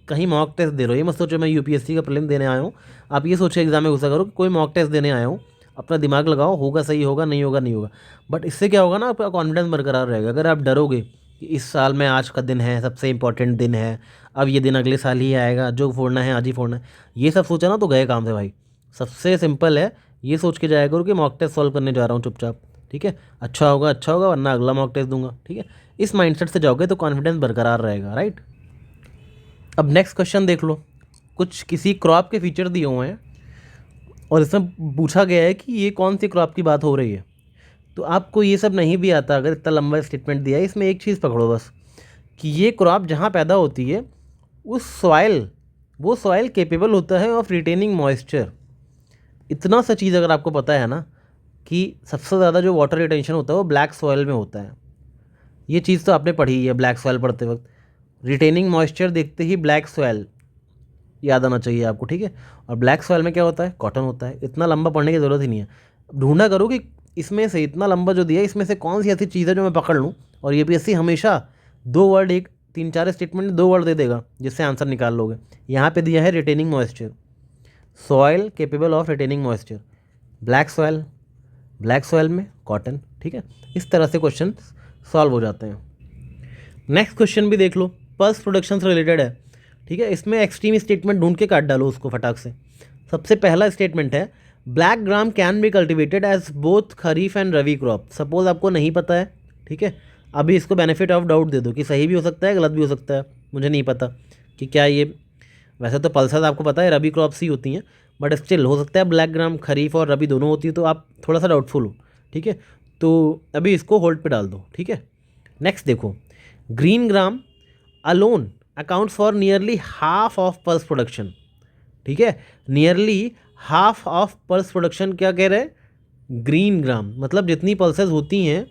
कहीं मॉक टेस्ट दे रहे हो। ये मत सोचो मैं यूपीएससी का प्रीलिम देने आया हूँ। आप ये सोचो एग्जाम में घुसा करो कि कोई मॉक टेस्ट देने आया हूँ। अपना दिमाग लगाओ, होगा सही, होगा नहीं होगा नहीं होगा। बट इससे क्या होगा ना, आपका कॉन्फिडेंस बरकरार रहेगा। अगर आप डरोगे कि इस साल में आज का दिन है, सबसे इंपॉर्टेंट दिन है, अब ये दिन अगले साल ही आएगा, जो फोड़ना है आज ही फोड़ना है, ये सब सोचा ना तो गए काम से भाई। सबसे सिंपल है, ये सोच के जाया करो कि मॉक टेस्ट सॉल्व करने जा रहा हूँ चुपचाप, ठीक है। अच्छा होगा वरना अगला मॉक टेस्ट दूंगा, ठीक है। इस माइंडसेट से जाओगे तो कॉन्फिडेंस बरकरार रहेगा, राइट। अब नेक्स्ट क्वेश्चन देख लो। कुछ किसी क्रॉप के फीचर दिए हुए हैं और इसमें पूछा गया है कि ये कौन सी क्रॉप की बात हो रही है। तो आपको ये सब नहीं भी आता, अगर इतना लंबा स्टेटमेंट दिया है, इसमें एक चीज़ पकड़ो बस, कि ये क्रॉप जहाँ पैदा होती है उस सॉइल, वो सॉइल केपेबल होता है ऑफ रिटेनिंग मॉइस्चर। इतना सा चीज़ अगर आपको पता है ना, कि सबसे ज़्यादा जो वाटर रिटेंशन होता है वो ब्लैक सॉइल में होता है। ये चीज़ तो आपने पढ़ी है ब्लैक सॉइल पढ़ते वक्त। रिटेनिंग मॉइस्चर देखते ही ब्लैक सॉइल याद आना चाहिए आपको, ठीक है। और ब्लैक सॉइल में क्या होता है? कॉटन होता है। इतना लंबा पढ़ने की ज़रूरत ही नहीं है। ढूंढा करो कि इसमें से इतना लंबा जो दिया है इसमें से कौन सी ऐसी चीज़ है जो मैं पकड़ लूँ। और यूपीएससी हमेशा 2 वर्ड, एक 3-4 स्टेटमेंट में 2 वर्ड दे देगा जिससे आंसर निकाल लोगे। यहाँ पे दिया है retaining moisture, soil capable of retaining moisture, black soil में कॉटन, ठीक है। इस तरह से क्वेश्चन सॉल्व हो जाते हैं। नेक्स्ट क्वेश्चन भी देख लो, पल्स प्रोडक्शन से रिलेटेड है, ठीक है। इसमें एक्सट्रीम स्टेटमेंट ढूंढ के काट डालो उसको फटाक से। सबसे पहला स्टेटमेंट है, black gram can be cultivated as both kharif and rabi crop. Suppose आपको नहीं पता है, ठीक है, अभी इसको बेनिफिट ऑफ डाउट दे दो कि सही भी हो सकता है गलत भी हो सकता है, मुझे नहीं पता कि क्या ये, वैसे तो पल्सेस आपको पता है रबी क्रॉप्स ही होती हैं, बट स्टिल हो सकता है ब्लैक ग्राम खरीफ और रबी दोनों होती है, तो आप थोड़ा सा डाउटफुल हो, ठीक है। तो अभी इसको होल्ड पे डाल दो, ठीक है। नेक्स्ट देखो, green gram alone accounts for nearly half of pulse production, ठीक है। Nearly half of pulse production क्या कह रहे हैं? ग्रीन ग्राम, मतलब जितनी पल्सेस होती हैं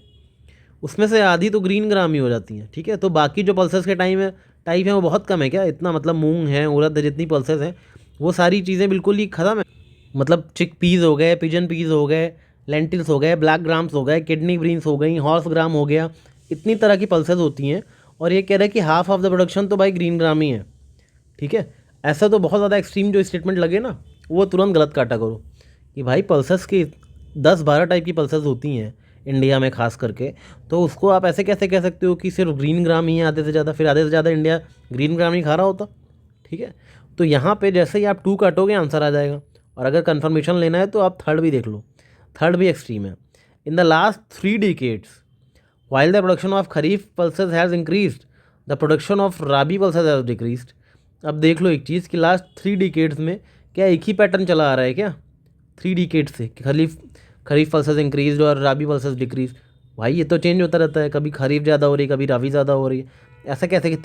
उसमें से आधी तो ग्रीन ग्राम ही हो जाती हैं, ठीक है। तो बाकी जो पल्सेस के टाइप हैं वो बहुत कम है क्या? इतना मतलब मूंग है, उड़द है, जितनी पल्सेस हैं वो सारी चीज़ें बिल्कुल ही ख़त्म है। मतलब चिक पीज़ हो गए, पिजन पीज़ हो गए, लेंटिल्स हो गए, ब्लैक ग्राम्स हो गए, किडनी ग्रीन्स हो गई, हॉर्स ग्राम हो गया, इतनी तरह की पल्सेस होती हैं। और ये कह रहा है कि हाफ ऑफ द प्रोडक्शन तो भाई ग्रीन ग्राम ही है, ठीक है। ऐसा तो बहुत ज़्यादा एक्सट्रीम जो स्टेटमेंट लगे ना, वो तुरंत गलत काटा करो कि भाई पल्सेस की 10-12 टाइप की पल्सेस होती हैं इंडिया में खास करके, तो उसको आप ऐसे कैसे कह सकते हो कि सिर्फ ग्रीन ग्राम ही है आधे से ज़्यादा? फिर आधे से ज़्यादा इंडिया ग्रीन ग्राम ही खा रहा होता, ठीक है। तो यहाँ पे जैसे ही आप 2 काटोगे आंसर आ जाएगा। और अगर कंफर्मेशन लेना है तो आप थर्ड भी देख लो, थर्ड भी एक्सट्रीम है। In the last 3 decades while the production of kharif pulses has increased, the production of rabi pulses has decreased। अब देख लो एक चीज़ कि लास्ट 3 डिकेड्स में क्या एक ही पैटर्न चला आ रहा है क्या 3 डिकेड से, कि खरीफ पल्सेस इंक्रीज और राबी पल्सेस डिक्रीज? भाई ये तो चेंज होता रहता है, कभी खरीफ ज़्यादा हो रही है, कभी राबी ज़्यादा हो रही है। ऐसा कैसे कि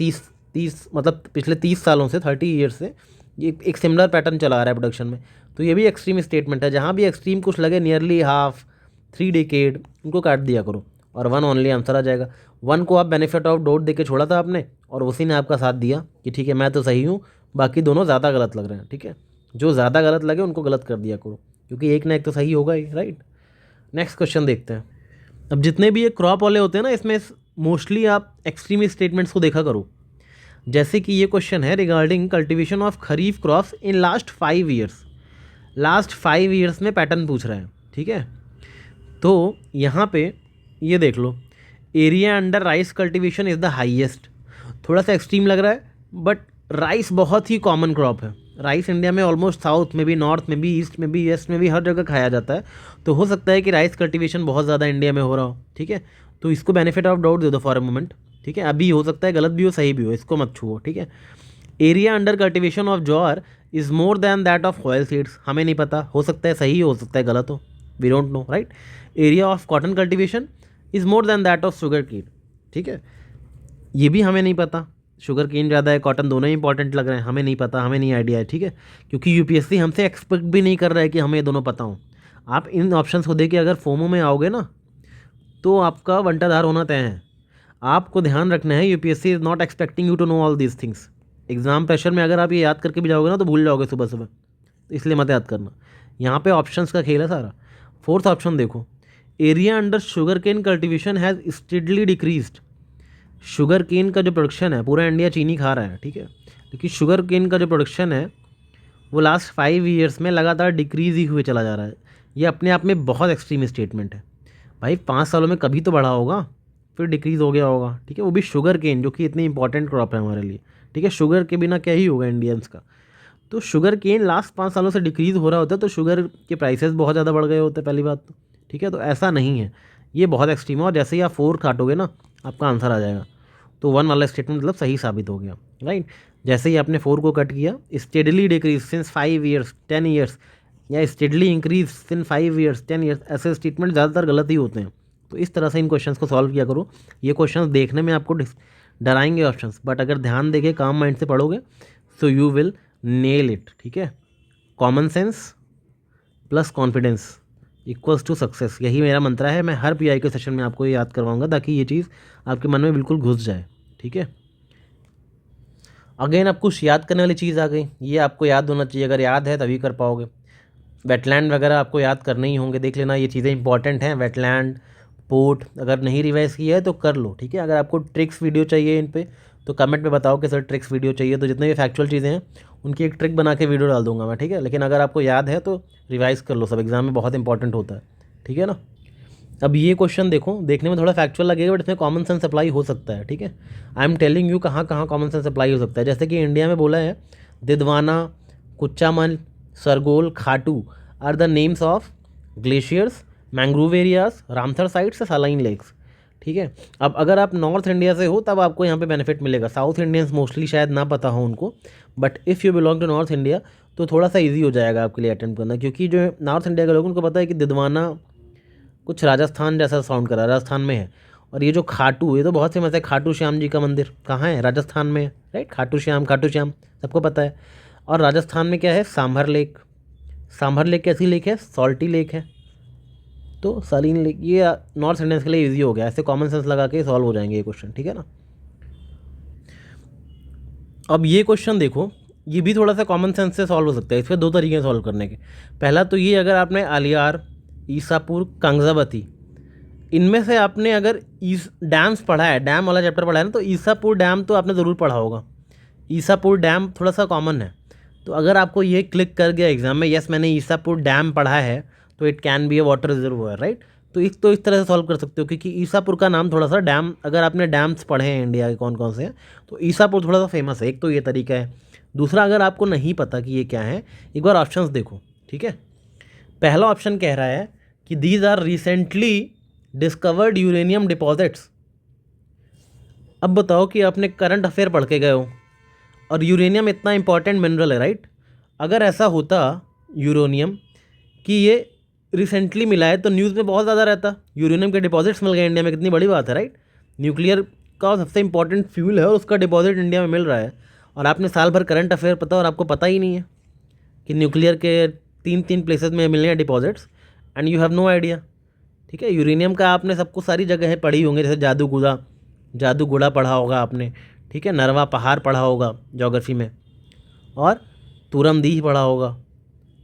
30 मतलब पिछले 30 सालों से, 30 ईयर्स से ये एक सिमिलर पैटर्न चला आ रहा है प्रोडक्शन में। तो ये भी एक्सट्रीम स्टेटमेंट है। जहाँ भी एक्सट्रीम कुछ लगे, नियरली हाफ, 3 डिकेड, उनको काट दिया करो और 1 ओनली आंसर आ जाएगा। 1 को आप बेनिफिट ऑफ डाउट दे के छोड़ा था आपने और उसी ने आपका साथ दिया कि ठीक है मैं तो सही हूँ, बाकी दोनों ज़्यादा गलत लग रहे हैं, ठीक है। जो ज़्यादा गलत लगे उनको गलत कर दिया करो, क्योंकि एक ना एक तो सही होगा ही, राइट। नेक्स्ट क्वेश्चन देखते हैं। अब जितने भी ये क्रॉप वाले होते हैं ना, इसमें मोस्टली आप एक्सट्रीम स्टेटमेंट्स को देखा करो। जैसे कि ये क्वेश्चन है regarding cultivation of kharif crops in last 5 years. Last 5 years में पैटर्न पूछ रहा है, ठीक है। तो यहाँ पे ये देख लो, area under rice cultivation is the highest. थोड़ा सा एक्सट्रीम लग रहा है, बट राइस बहुत ही कॉमन क्रॉप है। राइस इंडिया में ऑलमोस्ट साउथ में भी, नॉर्थ में भी, ईस्ट में भी, वेस्ट में भी हर जगह खाया जाता है। तो हो सकता है कि राइस कल्टीवेशन बहुत ज़्यादा इंडिया में हो रहा हो, ठीक है। तो इसको बेनिफिट ऑफ डाउट दे दो फॉर अ मोमेंट, ठीक है। अभी हो सकता है गलत भी हो, सही भी हो, इसको मत छुओ, ठीक है। Area under cultivation of jowar is more than that of oil seeds. हमें नहीं पता, हो सकता है सही हो सकता है गलत हो, we don't know, right. Area of cotton cultivation is more than that of sugar cane, ठीक है। ये भी हमें नहीं पता, शुगर केन ज़्यादा है, कॉटन, दोनों ही इंपॉर्टेंट लग रहे हैं, हमें नहीं पता, हमें नहीं आइडिया है, ठीक है। क्योंकि यूपीएससी हमसे एक्सपेक्ट भी नहीं कर रहा है कि हमें ये दोनों पता हो। आप इन ऑप्शंस को देख के अगर फोमो में आओगे ना, तो आपका वंटाधार होना तय है। आपको ध्यान रखना है, UPSC is not expecting you to know all these things. Exam pressure में अगर आप ये याद करके भी जाओगे ना, तो भूल जाओगे सुबह सुबह, तो इसलिए मत याद करना। यहाँ पे ऑप्शंस का खेल है सारा। फोर्थ ऑप्शन देखो, area under sugar cane cultivation has steadily decreased. Sugar cane का जो प्रोडक्शन है, पूरा इंडिया चीनी खा रहा है, ठीक है, लेकिन शुगर केन का जो प्रोडक्शन है वो लास्ट 5 ईयर्स में लगातार डिक्रीज़ ही हुए चला जा रहा है। ये अपने आप में बहुत एक्सट्रीम स्टेटमेंट है भाई। 5 सालों में कभी तो बढ़ा होगा, फिर डिक्रीज़ हो गया होगा, ठीक है। वो भी शुगर केन, जो कि इतनी इंपॉर्टेंट क्रॉप है हमारे लिए, ठीक है। शुगर के बिना क्या ही होगा इंडियंस का। तो शुगर केन लास्ट 5 सालों से डिक्रीज़ हो रहा होता है, तो शुगर के प्राइसेस बहुत ज़्यादा बढ़ गए होते हैं, पहली बात तो, ठीक है। तो ऐसा नहीं है, ये बहुत एक्सट्रीम है। और जैसे ही आप 4 काटोगे ना, आपका आंसर आ जाएगा। तो 1 वाला स्टेटमेंट मतलब सही साबित हो गया, राइट। जैसे ही आपने 4 को कट किया, steadily decrease since 5 years 10 years, या steadily increase since 5 years 10 years, ऐसे स्टेटमेंट ज़्यादातर गलत ही होते हैं। तो इस तरह से इन क्वेश्चंस को सॉल्व किया करो। ये क्वेश्चंस देखने में आपको डराएंगे ऑप्शंस, बट अगर ध्यान देके काम माइंड से पढ़ोगे, so you will nail it, ठीक है। Common sense plus confidence equals to success, यही मेरा मंत्र है। मैं हर पीआई के सेशन में आपको ये याद करवाऊंगा, ताकि ये चीज़ आपके मन में बिल्कुल घुस जाए, ठीक है। अगेन अब कुछ याद करने वाली चीज़ आ गई, ये आपको याद होना चाहिए, अगर याद है तभी कर पाओगे। वेटलैंड वगैरह आपको याद करने ही होंगे, देख लेना, ये चीज़ें इंपॉर्टेंट हैं। वेटलैंड, पोर्ट, अगर नहीं रिवाइज किया है तो कर लो, ठीक है। अगर आपको ट्रिक्स वीडियो चाहिए इन पे, तो कमेंट में बताओ कि सर ट्रिक्स वीडियो चाहिए, तो जितने भी फैक्चुअल चीज़ें हैं उनकी एक ट्रिक बना के वीडियो डाल दूंगा मैं, ठीक है। लेकिन अगर आपको याद है तो रिवाइज कर लो, सब एग्जाम में बहुत इंपॉर्टेंट होता है, ठीक है ना। अब ये क्वेश्चन देखो, देखने में थोड़ा फैक्चुअल लगेगा, बट इसमें कॉमन सेंस अप्लाई हो सकता है, ठीक है। आई एम टेलिंग यू कहाँ कहाँ कॉमन सेंस अप्लाई हो सकता है। जैसे कि इंडिया में बोला है, Didwana, Kuchaman, Sargol, Khatu are the names of glaciers, mangrove areas, Ramsar sites, saline lakes, ठीक है। अब अगर आप नॉर्थ इंडिया से हो तब आपको यहाँ पे बेनिफिट मिलेगा। साउथ इंडियंस मोस्टली शायद ना पता हो उनको, but if you belong to North India तो थोड़ा सा इजी हो जाएगा आपके लिए अटेम्प्ट करना, क्योंकि जो नॉर्थ इंडिया के लोग उनको पता है कि दिदवाना कुछ राजस्थान जैसा साउंड कर रहा है, राजस्थान में है। और ये जो खाटू, ये तो बहुत फेमस है, खाटू श्याम जी का मंदिर कहाँ है, राजस्थान में है, राइट। खाटू श्याम सबको पता है। और राजस्थान में क्या है, सांभर लेक। सांभर लेक कैसी लेक है, सॉल्टी लेक है। तो सालीन लेक, ये नॉर्थ इंडियंस के लिए इजी हो गया, ऐसे कॉमन सेंस लगा के सॉल्व हो जाएंगे ये क्वेश्चन, ठीक है ना। अब ये क्वेश्चन देखो, ये भी थोड़ा सा कॉमन सेंस से सॉल्व हो सकता है। इसके 2 तरीके हैं सॉल्व करने के। पहला तो ये, अगर आपने आलियार, ईसापुर, कंगजावती, इनमें से आपने अगर डैम्स पढ़ा है, डैम वाला चैप्टर पढ़ा है ना, तो ईसापुर डैम तो आपने ज़रूर पढ़ा होगा। ईसापुर डैम थोड़ा सा कॉमन है। तो अगर आपको ये क्लिक कर गया एग्जाम में, यस मैंने ईसापुर डैम पढ़ा है, तो it can be A water reservoir, right. तो इस तरह से सॉल्व कर सकते हो, क्योंकि ईसापुर का नाम थोड़ा सा डैम, अगर आपने डैम्स पढ़े हैं इंडिया के कौन कौन से हैं, तो ईसापुर थोड़ा सा फेमस है। एक तो ये तरीका है। दूसरा, अगर आपको नहीं पता कि ये क्या है, एक बार ऑप्शंस देखो, ठीक है। पहला ऑप्शन कह रहा है कि these are recently discovered uranium deposits. अब बताओ कि आपने करंट अफेयर पढ़ के गए हो, और यूरेनियम इतना इंपॉर्टेंट मिनरल है, राइट। अगर ऐसा होता यूरेनियम कि ये रिसेंटली मिला है, तो न्यूज़ में बहुत ज़्यादा रहता, यूरेनियम के डिपॉजिट्स मिल गए इंडिया में, कितनी बड़ी बात है, राइट। न्यूक्लियर का सबसे इंपॉर्टेंट फ्यूल है और उसका डिपॉजिट इंडिया में मिल रहा है, और आपने साल भर करंट अफेयर पता और आपको पता ही नहीं है कि न्यूक्लियर के 3 प्लेसेस में मिल रहे हैं deposits, and you have no idea, ठीक है। यूरेनियम का आपने सबको सारी जगह पढ़ी होंगे, जैसे जादूगुड़ा पढ़ा होगा आपने, ठीक है। नरवा पहाड़ पढ़ा होगा ज्योग्राफी में, और तुरमदीह पढ़ा होगा,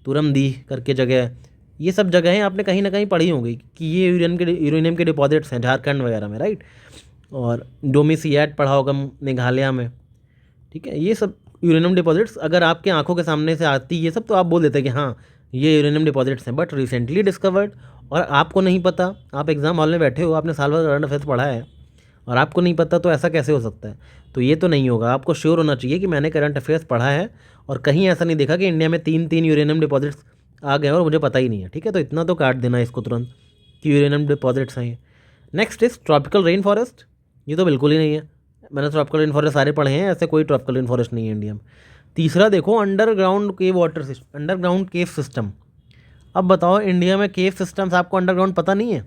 तुरमदीह करके जगह है, ये सब जगहें आपने कहीं ना कहीं पढ़ी होंगी कि ये यूरेनियम के डिपॉजिट्स हैं झारखंड वगैरह में, राइट। और डोमिसिएट पढ़ा होगा मेघालय में, ठीक है। ये सब यूरेनियम डिपॉजिट्स अगर आपके आंखों के सामने से आती ये सब तो आप बोल देते हैं कि हाँ ये यूरेनियम डिपॉजिट्स हैं, बट रिसेंटली डिस्कवर्ड और आपको नहीं पता। आप एग्जाम हॉल में बैठे हो, आपने साल भर करंट अफेयर्स पढ़ा है और आपको नहीं पता, तो ऐसा कैसे हो सकता है। तो ये तो नहीं होगा। आपको श्योर होना चाहिए कि मैंने करंट अफेयर्स पढ़ा है और कहीं ऐसा नहीं देखा कि इंडिया में 3 यूरेनियम डिपॉजिट्स आ गए और मुझे पता ही नहीं है, ठीक है। तो इतना तो काट देना इसको तुरंत कि यूरेनियम डिपॉजिट्स हैं ये। Next is tropical rain forest. ये तो बिल्कुल ही नहीं है। मैंने ट्रॉपिकल रेन फॉरेस्ट सारे पढ़े हैं, ऐसे कोई ट्रॉपिकल रेन फॉरेस्ट नहीं है इंडिया में। तीसरा देखो अंडरग्राउंड केव सिस्टम। अब बताओ इंडिया में केव सिस्टम्स आपको अंडरग्राउंड पता नहीं है?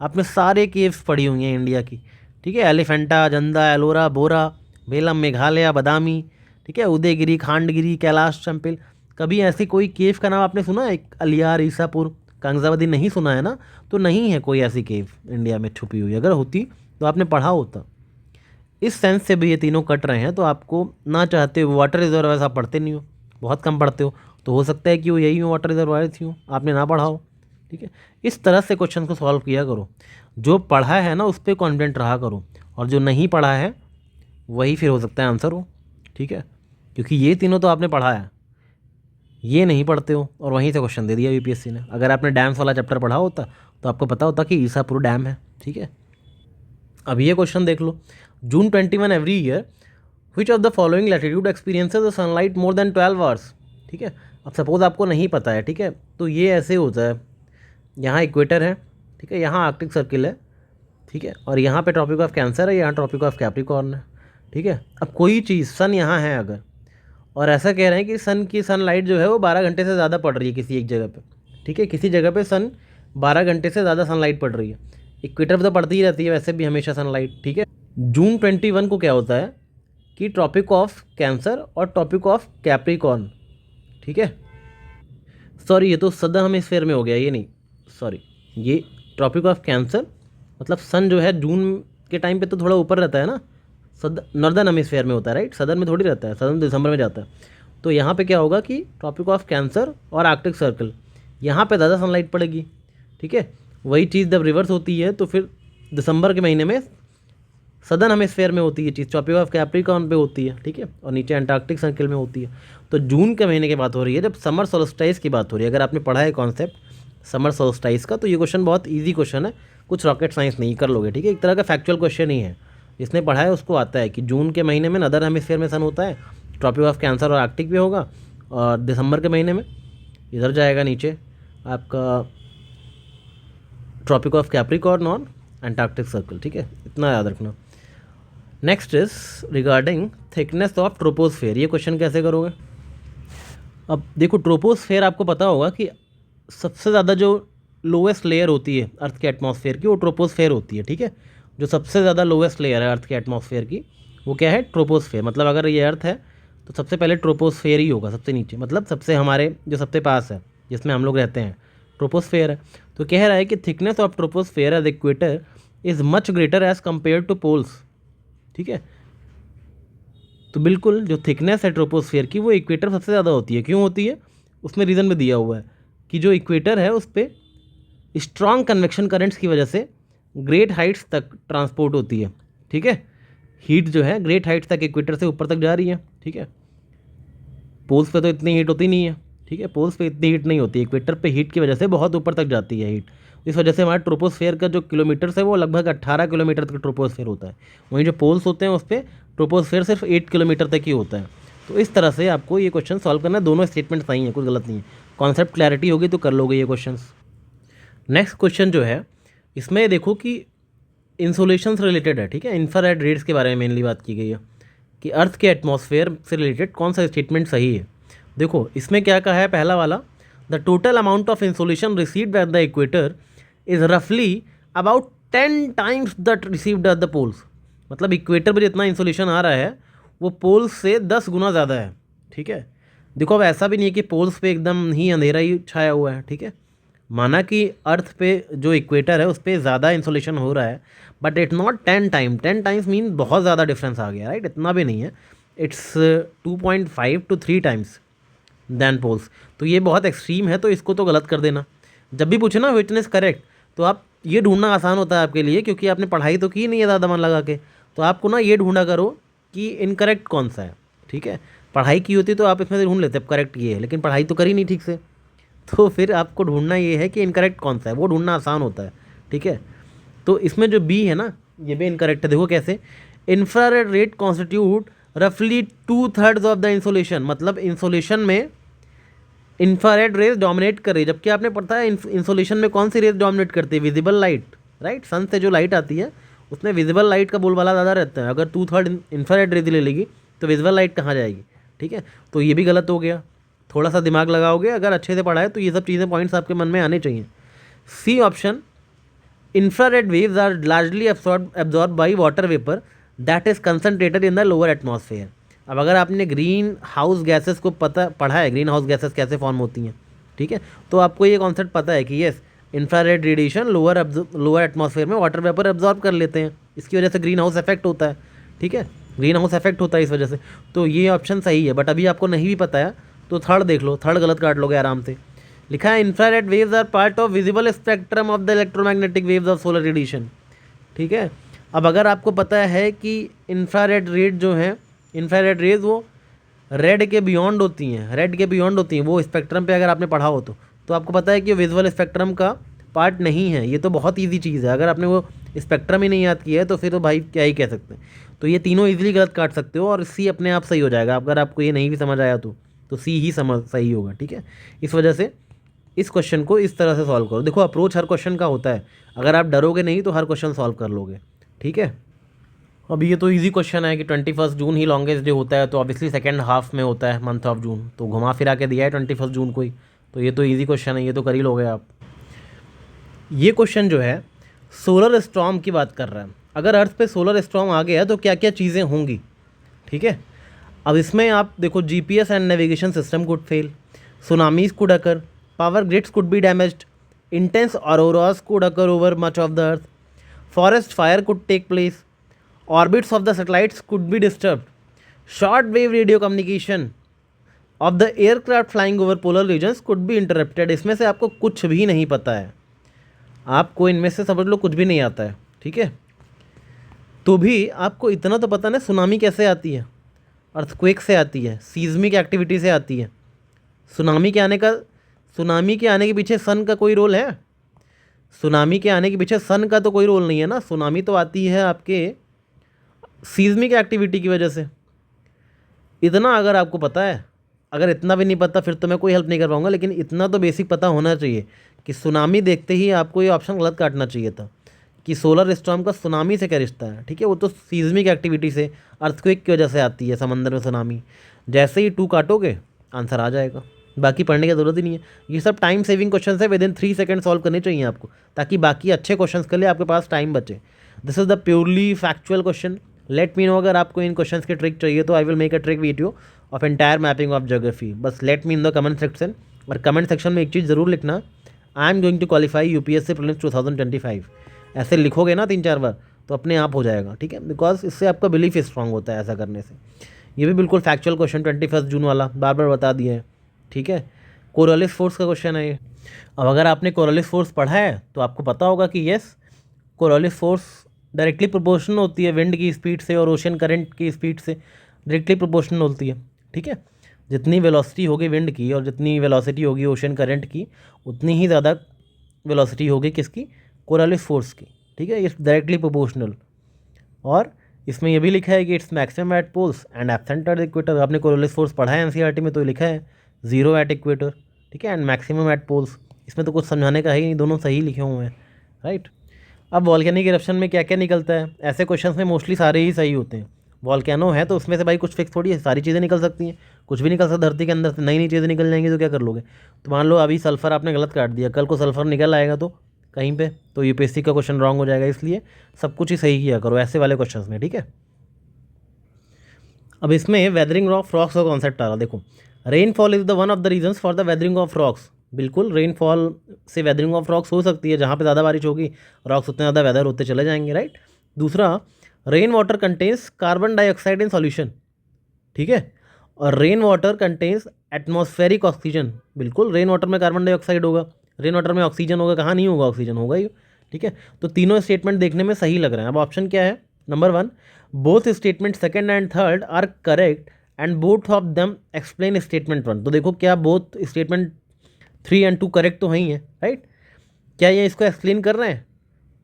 आपने सारे केव्स पढ़ी हुई हैं इंडिया की, ठीक है। एलिफेंटा, जंदा, एलोरा, बोरा, बेलम, मेघालय, बदामी, ठीक है, उदयगिरी, खांडगिरी, कैलाश चंपिल। कभी ऐसी कोई केव का नाम आपने सुना है? अलियार, ईसापुर, कंगजावती नहीं सुना है ना? तो नहीं है कोई ऐसी केव इंडिया में छुपी हुई। अगर होती तो आपने पढ़ा होता। इस सेंस से भी ये तीनों कट रहे हैं, तो आपको ना चाहते हो वाटर रिजर्वायर्स आप पढ़ते नहीं हो, बहुत कम पढ़ते हो, तो हो सकता है कि वो यही हो वाटर रिजर्वायर्स ही हो, आपने ना पढ़ा हो, ठीक है। इस तरह से क्वेश्चन को सॉल्व किया करो। जो पढ़ा है ना उस पर कॉन्फिडेंट रहा करो, और जो नहीं पढ़ा है वही फिर हो सकता है आंसर हो, ठीक है। क्योंकि ये तीनों तो आपने पढ़ा है, ये नहीं पढ़ते हो और वहीं से क्वेश्चन दे दिया यूपीएससी ने। अगर आपने डैम्स वाला चैप्टर पढ़ा होता तो आपको पता होता कि ईसापुर डैम है, ठीक है। अब ये क्वेश्चन देख लो, जून 21 every year which of the following latitude experiences the sunlight more than 12 hours, ठीक है। अब सपोज आपको नहीं पता है, ठीक है, तो ये ऐसे होता है, यहाँ इक्वेटर है, ठीक है, यहाँ आर्कटिक सर्किल है, ठीक है, और यहाँ पे ट्रॉपिक ऑफ कैंसर है, यहाँ ट्रॉपिक ऑफ कैप्रिकॉर्न है, ठीक है। अब कोई चीज़ सन यहाँ है अगर, और ऐसा कह रहे हैं कि सन की सनलाइट जो है वो 12 घंटे से ज़्यादा पड़ रही है किसी एक जगह पे, ठीक है, किसी जगह पे सन 12 घंटे से ज़्यादा सनलाइट पड़ रही है। इक्वेटर पर तो पड़ती ही रहती है वैसे भी हमेशा सनलाइट, ठीक है। जून 21 को क्या होता है कि ट्रॉपिक ऑफ कैंसर और ट्रॉपिक ऑफ कैप्रिकॉर्न, ठीक है, सॉरी ये तो सदर्न हेमिस्फीयर में हो गया, ये नहीं, सॉरी, ये ट्रॉपिक ऑफ कैंसर मतलब सन जो है जून के टाइम पे तो थोड़ा ऊपर रहता है ना, नॉर्दर्न हेमिस्फीयर में होता है, राइट, सदर्न में थोड़ी रहता है, सदर्न दिसंबर में जाता है। तो यहाँ पे क्या होगा कि ट्रॉपिक ऑफ कैंसर और आर्कटिक सर्कल, यहाँ पे ज़्यादा सनलाइट पड़ेगी, ठीक है। वही चीज़ जब रिवर्स होती है तो फिर दिसंबर के महीने में सदर्न हेमिस्फीयर में होती है चीज़, ट्रॉपिक ऑफ कैप्रिकॉर्न पे होती है, ठीक है, और नीचे अंटार्कटिक सर्कल में होती है। तो जून के महीने की बात हो रही है जब समर सोल्स्टाइस की बात हो रही है। अगर आपने पढ़ा है कॉन्सेप्ट समर सोल्स्टाइस का तो ये क्वेश्चन बहुत ईजी क्वेश्चन है, कुछ रॉकेट साइंस नहीं, कर लोगे, ठीक है। एक तरह का फैक्चुअल क्वेश्चन ही है, जिसने पढ़ा है उसको आता है कि जून के महीने में नदर हेमिस्फीयर में सन होता है, ट्रॉपिक ऑफ कैंसर और आर्कटिक भी होगा, और दिसंबर के महीने में इधर जाएगा नीचे आपका ट्रॉपिक ऑफ कैप्रिकॉर्न और अंटार्कटिक सर्कल, ठीक है, इतना याद रखना। Next is regarding thickness of troposphere. ये क्वेश्चन कैसे करोगे? अब देखो ट्रोपोस्फेयर आपको पता होगा कि सबसे ज़्यादा जो लोएस्ट लेयर होती है अर्थ के एटमॉस्फेयर की वो ट्रोपोस्फेयर होती है, ठीक है। जो सबसे ज़्यादा लोएस्ट लेयर है अर्थ के एटमॉस्फेयर की वो क्या है? ट्रोपोस्फेयर। मतलब अगर ये अर्थ है तो सबसे पहले ट्रोपोस्फेयर ही होगा, सबसे नीचे, मतलब सबसे हमारे जो सबसे पास है जिसमें हम लोग रहते हैं ट्रोपोस्फेयर है। तो कह रहा है कि thickness of troposphere at equator is much greater as compare to poles, ठीक है। तो बिल्कुल जो थिकनेस है ट्रोपोस्फेयर की वो इक्वेटर सबसे ज़्यादा होती है। क्यों होती है? उसमें रीज़न भी दिया हुआ है कि जो इक्वेटर है उस पर स्ट्रॉन्ग कन्वेक्शन करंट्स की वजह से ग्रेट हाइट्स तक ट्रांसपोर्ट होती है, ठीक है। हीट जो है ग्रेट हाइट्स तक इक्वेटर से ऊपर तक जा रही है, ठीक है। पोल्स पे तो इतनी हीट होती नहीं है, ठीक है, पोल्स पे इतनी हीट नहीं होती, इक्वेटर पे हीट की वजह से बहुत ऊपर तक जाती है हीट। इस वजह से हमारा ट्रोपोस्फेयर का जो किलोमीटर्स है वो लगभग 18 किलोमीटर तक ट्रोपोस्फेयर होता है। वहीं जो पोल्स होते हैं उस पर ट्रोपोस्फेयर सिर्फ 8 किलोमीटर तक ही होता है। तो इस तरह से आपको ये क्वेश्चन सॉल्व करना है। दोनों स्टेटमेंट सही है, कुछ गलत नहीं है। कॉन्सेप्ट क्लैरिटी होगी तो कर लोगे ये क्वेश्चन। नेक्स्ट क्वेश्चन जो है इसमें देखो कि इंसोलेशन से रिलेटेड है, ठीक है, इंफ्रारेड रेड्स के बारे में मेनली बात की गई है कि अर्थ के एटमॉस्फेयर से रिलेटेड कौन सा स्टेटमेंट सही है। देखो इसमें क्या कहा है, पहला वाला, the total amount of insolation received at the equator is रफली about 10 times that received at the poles. मतलब इक्वेटर पर जितना इंसोलेशन आ रहा है वो पोल्स से 10 गुना ज़्यादा है, ठीक है। देखो अब ऐसा भी नहीं है कि पोल्स पे एकदम ही अंधेरा ही छाया हुआ है, ठीक है। माना कि अर्थ पे जो इक्वेटर है उस पर ज़्यादा इंसोलेशन हो रहा है, but it not 10 times mean बहुत ज़्यादा डिफरेंस आ गया, राइट, इतना भी नहीं है, it's 2.5 to 3 times than poles. तो ये बहुत एक्सट्रीम है, तो इसको तो गलत कर देना। जब भी पूछे ना विच वन इज करेक्ट, तो आप ये ढूंढना आसान होता है आपके लिए, क्योंकि आपने पढ़ाई तो की नहीं है ज़्यादा मन लगा के। तो आपको ना ये ढूंढा करो कि इनकरेक्ट कौन सा है, ठीक है। पढ़ाई की होती तो आप इसमें से ढूंढ लेते, अब करेक्ट ये है, लेकिन पढ़ाई तो करी नहीं ठीक से, तो फिर आपको ढूंढना ये है कि इनकरेक्ट कौन सा है, वो ढूंढना आसान होता है, ठीक है। तो इसमें जो बी है ना, ये भी इनकरेक्ट है। देखो कैसे, इंफ्रारेड रेड कॉन्स्टिट्यूट रफली 2/3 ऑफ द इंसोलेशन, मतलब इंसोलेशन में इंफ्रारेड रेज डोमिनेट कर रही है, जबकि आपने पढ़ा है इंसोलेशन में कौन सी रेज डोमिनेट करती है, विजिबल लाइट, राइट। सन से जो लाइट आती है उसमें विजिबल लाइट का बोलबाला ज़्यादा रहता है। अगर 2/3 इंफ्रारेड रेज ले लेगी तो विजिबल लाइट कहाँ जाएगी, ठीक है। तो ये भी गलत हो गया, थोड़ा सा दिमाग लगाओगे, अगर अच्छे से पढ़ा है तो ये सब चीज़ें पॉइंट्स आपके मन में आने चाहिए। C option, infrared waves are largely absorbed by water vapor that is concentrated in the lower atmosphere। अब अगर आपने ग्रीन हाउस गैसेस को पढ़ा है, ग्रीन हाउस गैसेस कैसे फॉर्म होती हैं, ठीक है, तो आपको ये कॉन्सेप्ट पता है कि yes, infrared radiation lower atmosphere में वाटर वेपर एब्जॉर्ब कर लेते हैं, इसकी वजह से ग्रीन हाउस इफेक्ट होता है, ठीक है, ग्रीन हाउस इफेक्ट होता है इस वजह से। तो ये ऑप्शन सही है, बट अभी आपको नहीं भी पता है तो थर्ड देख लो, थर्ड गलत काट लोगे आराम से। लिखा है infrared waves are part of visible spectrum of the electromagnetic waves of solar radiation, ठीक है। अब अगर आपको पता है कि इंफ्रारेड रेड जो है, इंफ्रारेड रेज वो रेड के बियॉन्ड होती हैं, रेड के बियॉन्ड होती हैं, वो स्पेक्ट्रम पे अगर आपने पढ़ा हो तो आपको पता है कि विजुअल स्पेक्ट्रम का पार्ट नहीं है। ये तो बहुत ईजी चीज़ है, अगर आपने वो स्पेक्ट्रम ही नहीं याद किया है तो फिर तो भाई क्या ही कह सकते हैं। तो ये तीनों ईजिली गलत काट सकते हो और सी अपने आप सही हो जाएगा। अगर आपको ये नहीं भी समझ आया तो सी ही समझ सही होगा, ठीक है। इस वजह से इस क्वेश्चन को इस तरह से सॉल्व करो। देखो अप्रोच हर क्वेश्चन का होता है, अगर आप डरोगे नहीं तो हर क्वेश्चन सॉल्व कर लोगे, ठीक है। अब ये तो इजी क्वेश्चन है कि 21 जून ही लॉन्गेस्ट डे होता है, तो ऑब्वियसली सेकंड हाफ में होता है मंथ ऑफ जून, तो घुमा फिरा के दिया है 21 जून को ही, तो ये तो इजी क्वेश्चन है, ये तो कर ही लोगे आप। ये क्वेश्चन जो है सोलर स्टॉर्म की बात कर रहा है। अगर अर्थ पे सोलर स्टॉर्म आ गया तो क्या क्या चीज़ें होंगी, ठीक है। अब इसमें आप देखो, GPS and navigation system could fail, tsunamis could occur, power grids could be damaged, intense auroras could occur over much of the earth, forest fire could take place, orbits of the satellites could be disturbed, short wave radio communication of the aircraft flying over polar regions could be interrupted। इसमें से आपको कुछ भी नहीं पता है, आपको इनमें से समझ लो कुछ भी नहीं आता है, ठीक है। तो भी आपको इतना तो पता ना, सुनामी कैसे आती है, अर्थक्वेक से आती है, सीज्मिक एक्टिविटी से आती है। सुनामी के आने के पीछे सन का कोई रोल है? सुनामी के आने के पीछे सन का तो कोई रोल नहीं है ना, सुनामी तो आती है आपके सीज्मिक एक्टिविटी की वजह से। इतना अगर आपको पता है, अगर इतना भी नहीं पता फिर तो मैं कोई हेल्प नहीं कर पाऊंगा, लेकिन इतना तो बेसिक पता होना चाहिए कि सुनामी देखते ही आपको ये ऑप्शन गलत काटना चाहिए था कि सोलर स्टॉर्म का सुनामी से क्या रिश्ता है, ठीक है। वो तो सीज्मिक एक्टिविटी से, अर्थक्वेक की वजह से आती है समंदर में सुनामी। जैसे ही 2 काटोगे आंसर आ जाएगा, बाकी पढ़ने की ज़रूरत ही नहीं है। ये सब टाइम सेविंग क्वेश्चन है, विद इन 3 सेकंड सॉल्व करने चाहिए आपको, ताकि बाकी अच्छे क्वेश्चंस के लिए आपके पास टाइम बचे। This is the purely factual question. Let me know अगर आपको इन क्वेश्चंस की ट्रिक चाहिए तो I will make a trick video of entire mapping of geography. बस let me in the comment section, और कमेंट सेक्शन में एक चीज़ ज़रूर लिखना, I am going to qualify UPSC prelims 2025। ऐसे लिखोगे ना 3-4 बार तो अपने आप हो जाएगा, ठीक है, बिकॉज इससे आपका बिलीफ स्ट्रांग होता है ऐसा करने से। ये भी बिल्कुल फैक्चुअल क्वेश्चन 21 जून वाला बार बार बता दिया है, ठीक है। कोरलिस फोर्स का क्वेश्चन है ये। अब अगर आपने कोरलिस फोर्स पढ़ा है तो आपको पता होगा कि यस, कोरलिस फोर्स डायरेक्टली प्रोपोर्शनल होती है विंड की स्पीड से और ओशन करंट की स्पीड से, डायरेक्टली प्रोपोर्शनल होती है, ठीक है। जितनी वेलोसिटी होगी विंड की और जितनी वेलोसिटी होगी ओशन करंट की, उतनी ही ज़्यादा वेलोसिटी होगी किसकी, कोरलिस फोर्स की, ठीक है। It's directly proportional. और इसमें यह भी लिखा है कि it's maximum at poles and absent at equator. आपने कोरलिस फोर्स पढ़ा है एनसीईआरटी में, तो लिखा है 0 एट इक्वेटर, ठीक है, एंड मैक्सिमम एट पोल्स। इसमें तो कुछ समझाने का है ही नहीं, दोनों सही लिखे हुए हैं, राइट। अब वॉल्केनिक इरप्शन में क्या क्या निकलता है, ऐसे क्वेश्चंस में मोस्टली सारे ही सही होते हैं। वॉल्केनो है तो उसमें से भाई कुछ फिक्स थोड़ी है, सारी चीज़ें निकल सकती हैं, कुछ भी निकल सकता धरती के अंदर से, नई नई चीज़ें निकल जाएंगी तो क्या कर लोगे। तो मान लो अभी सल्फर आपने गलत काट दिया, कल को सल्फर निकल आएगा तो कहीं पे, तो यूपीएससी का क्वेश्चन रॉन्ग हो जाएगा, इसलिए सब कुछ ही सही किया करो ऐसे वाले क्वेश्चंस में, ठीक है। अब इसमें वेदरिंग ऑफ रॉक्स का कॉन्सेप्ट आ रहा, देखो rainfall is the one of the reasons for the weathering of rocks. बिल्कुल, रेनफॉल से वेदरिंग ऑफ रॉक्स हो सकती है, जहाँ पे ज़्यादा बारिश होगी रॉक्स उतने ज़्यादा वेदर होते चले जाएंगे, राइट। दूसरा, rain water contains carbon dioxide in solution, ठीक है, और rain water contains atmospheric oxygen. बिल्कुल, रेन वाटर में कार्बन डाइऑक्साइड होगा, रेन वाटर में ऑक्सीजन होगा, कहाँ नहीं होगा, ऑक्सीजन होगा ही, ठीक है। तो तीनों स्टेटमेंट देखने में सही लग रहे हैं। अब ऑप्शन क्या है, number 1, both statement second and third are correct and both of them explain statement 1। तो देखो क्या बोथ स्टेटमेंट 3 और 2 करेक्ट तो ही है, राइट। क्या ये इसको एक्सप्लेन कर रहे हैं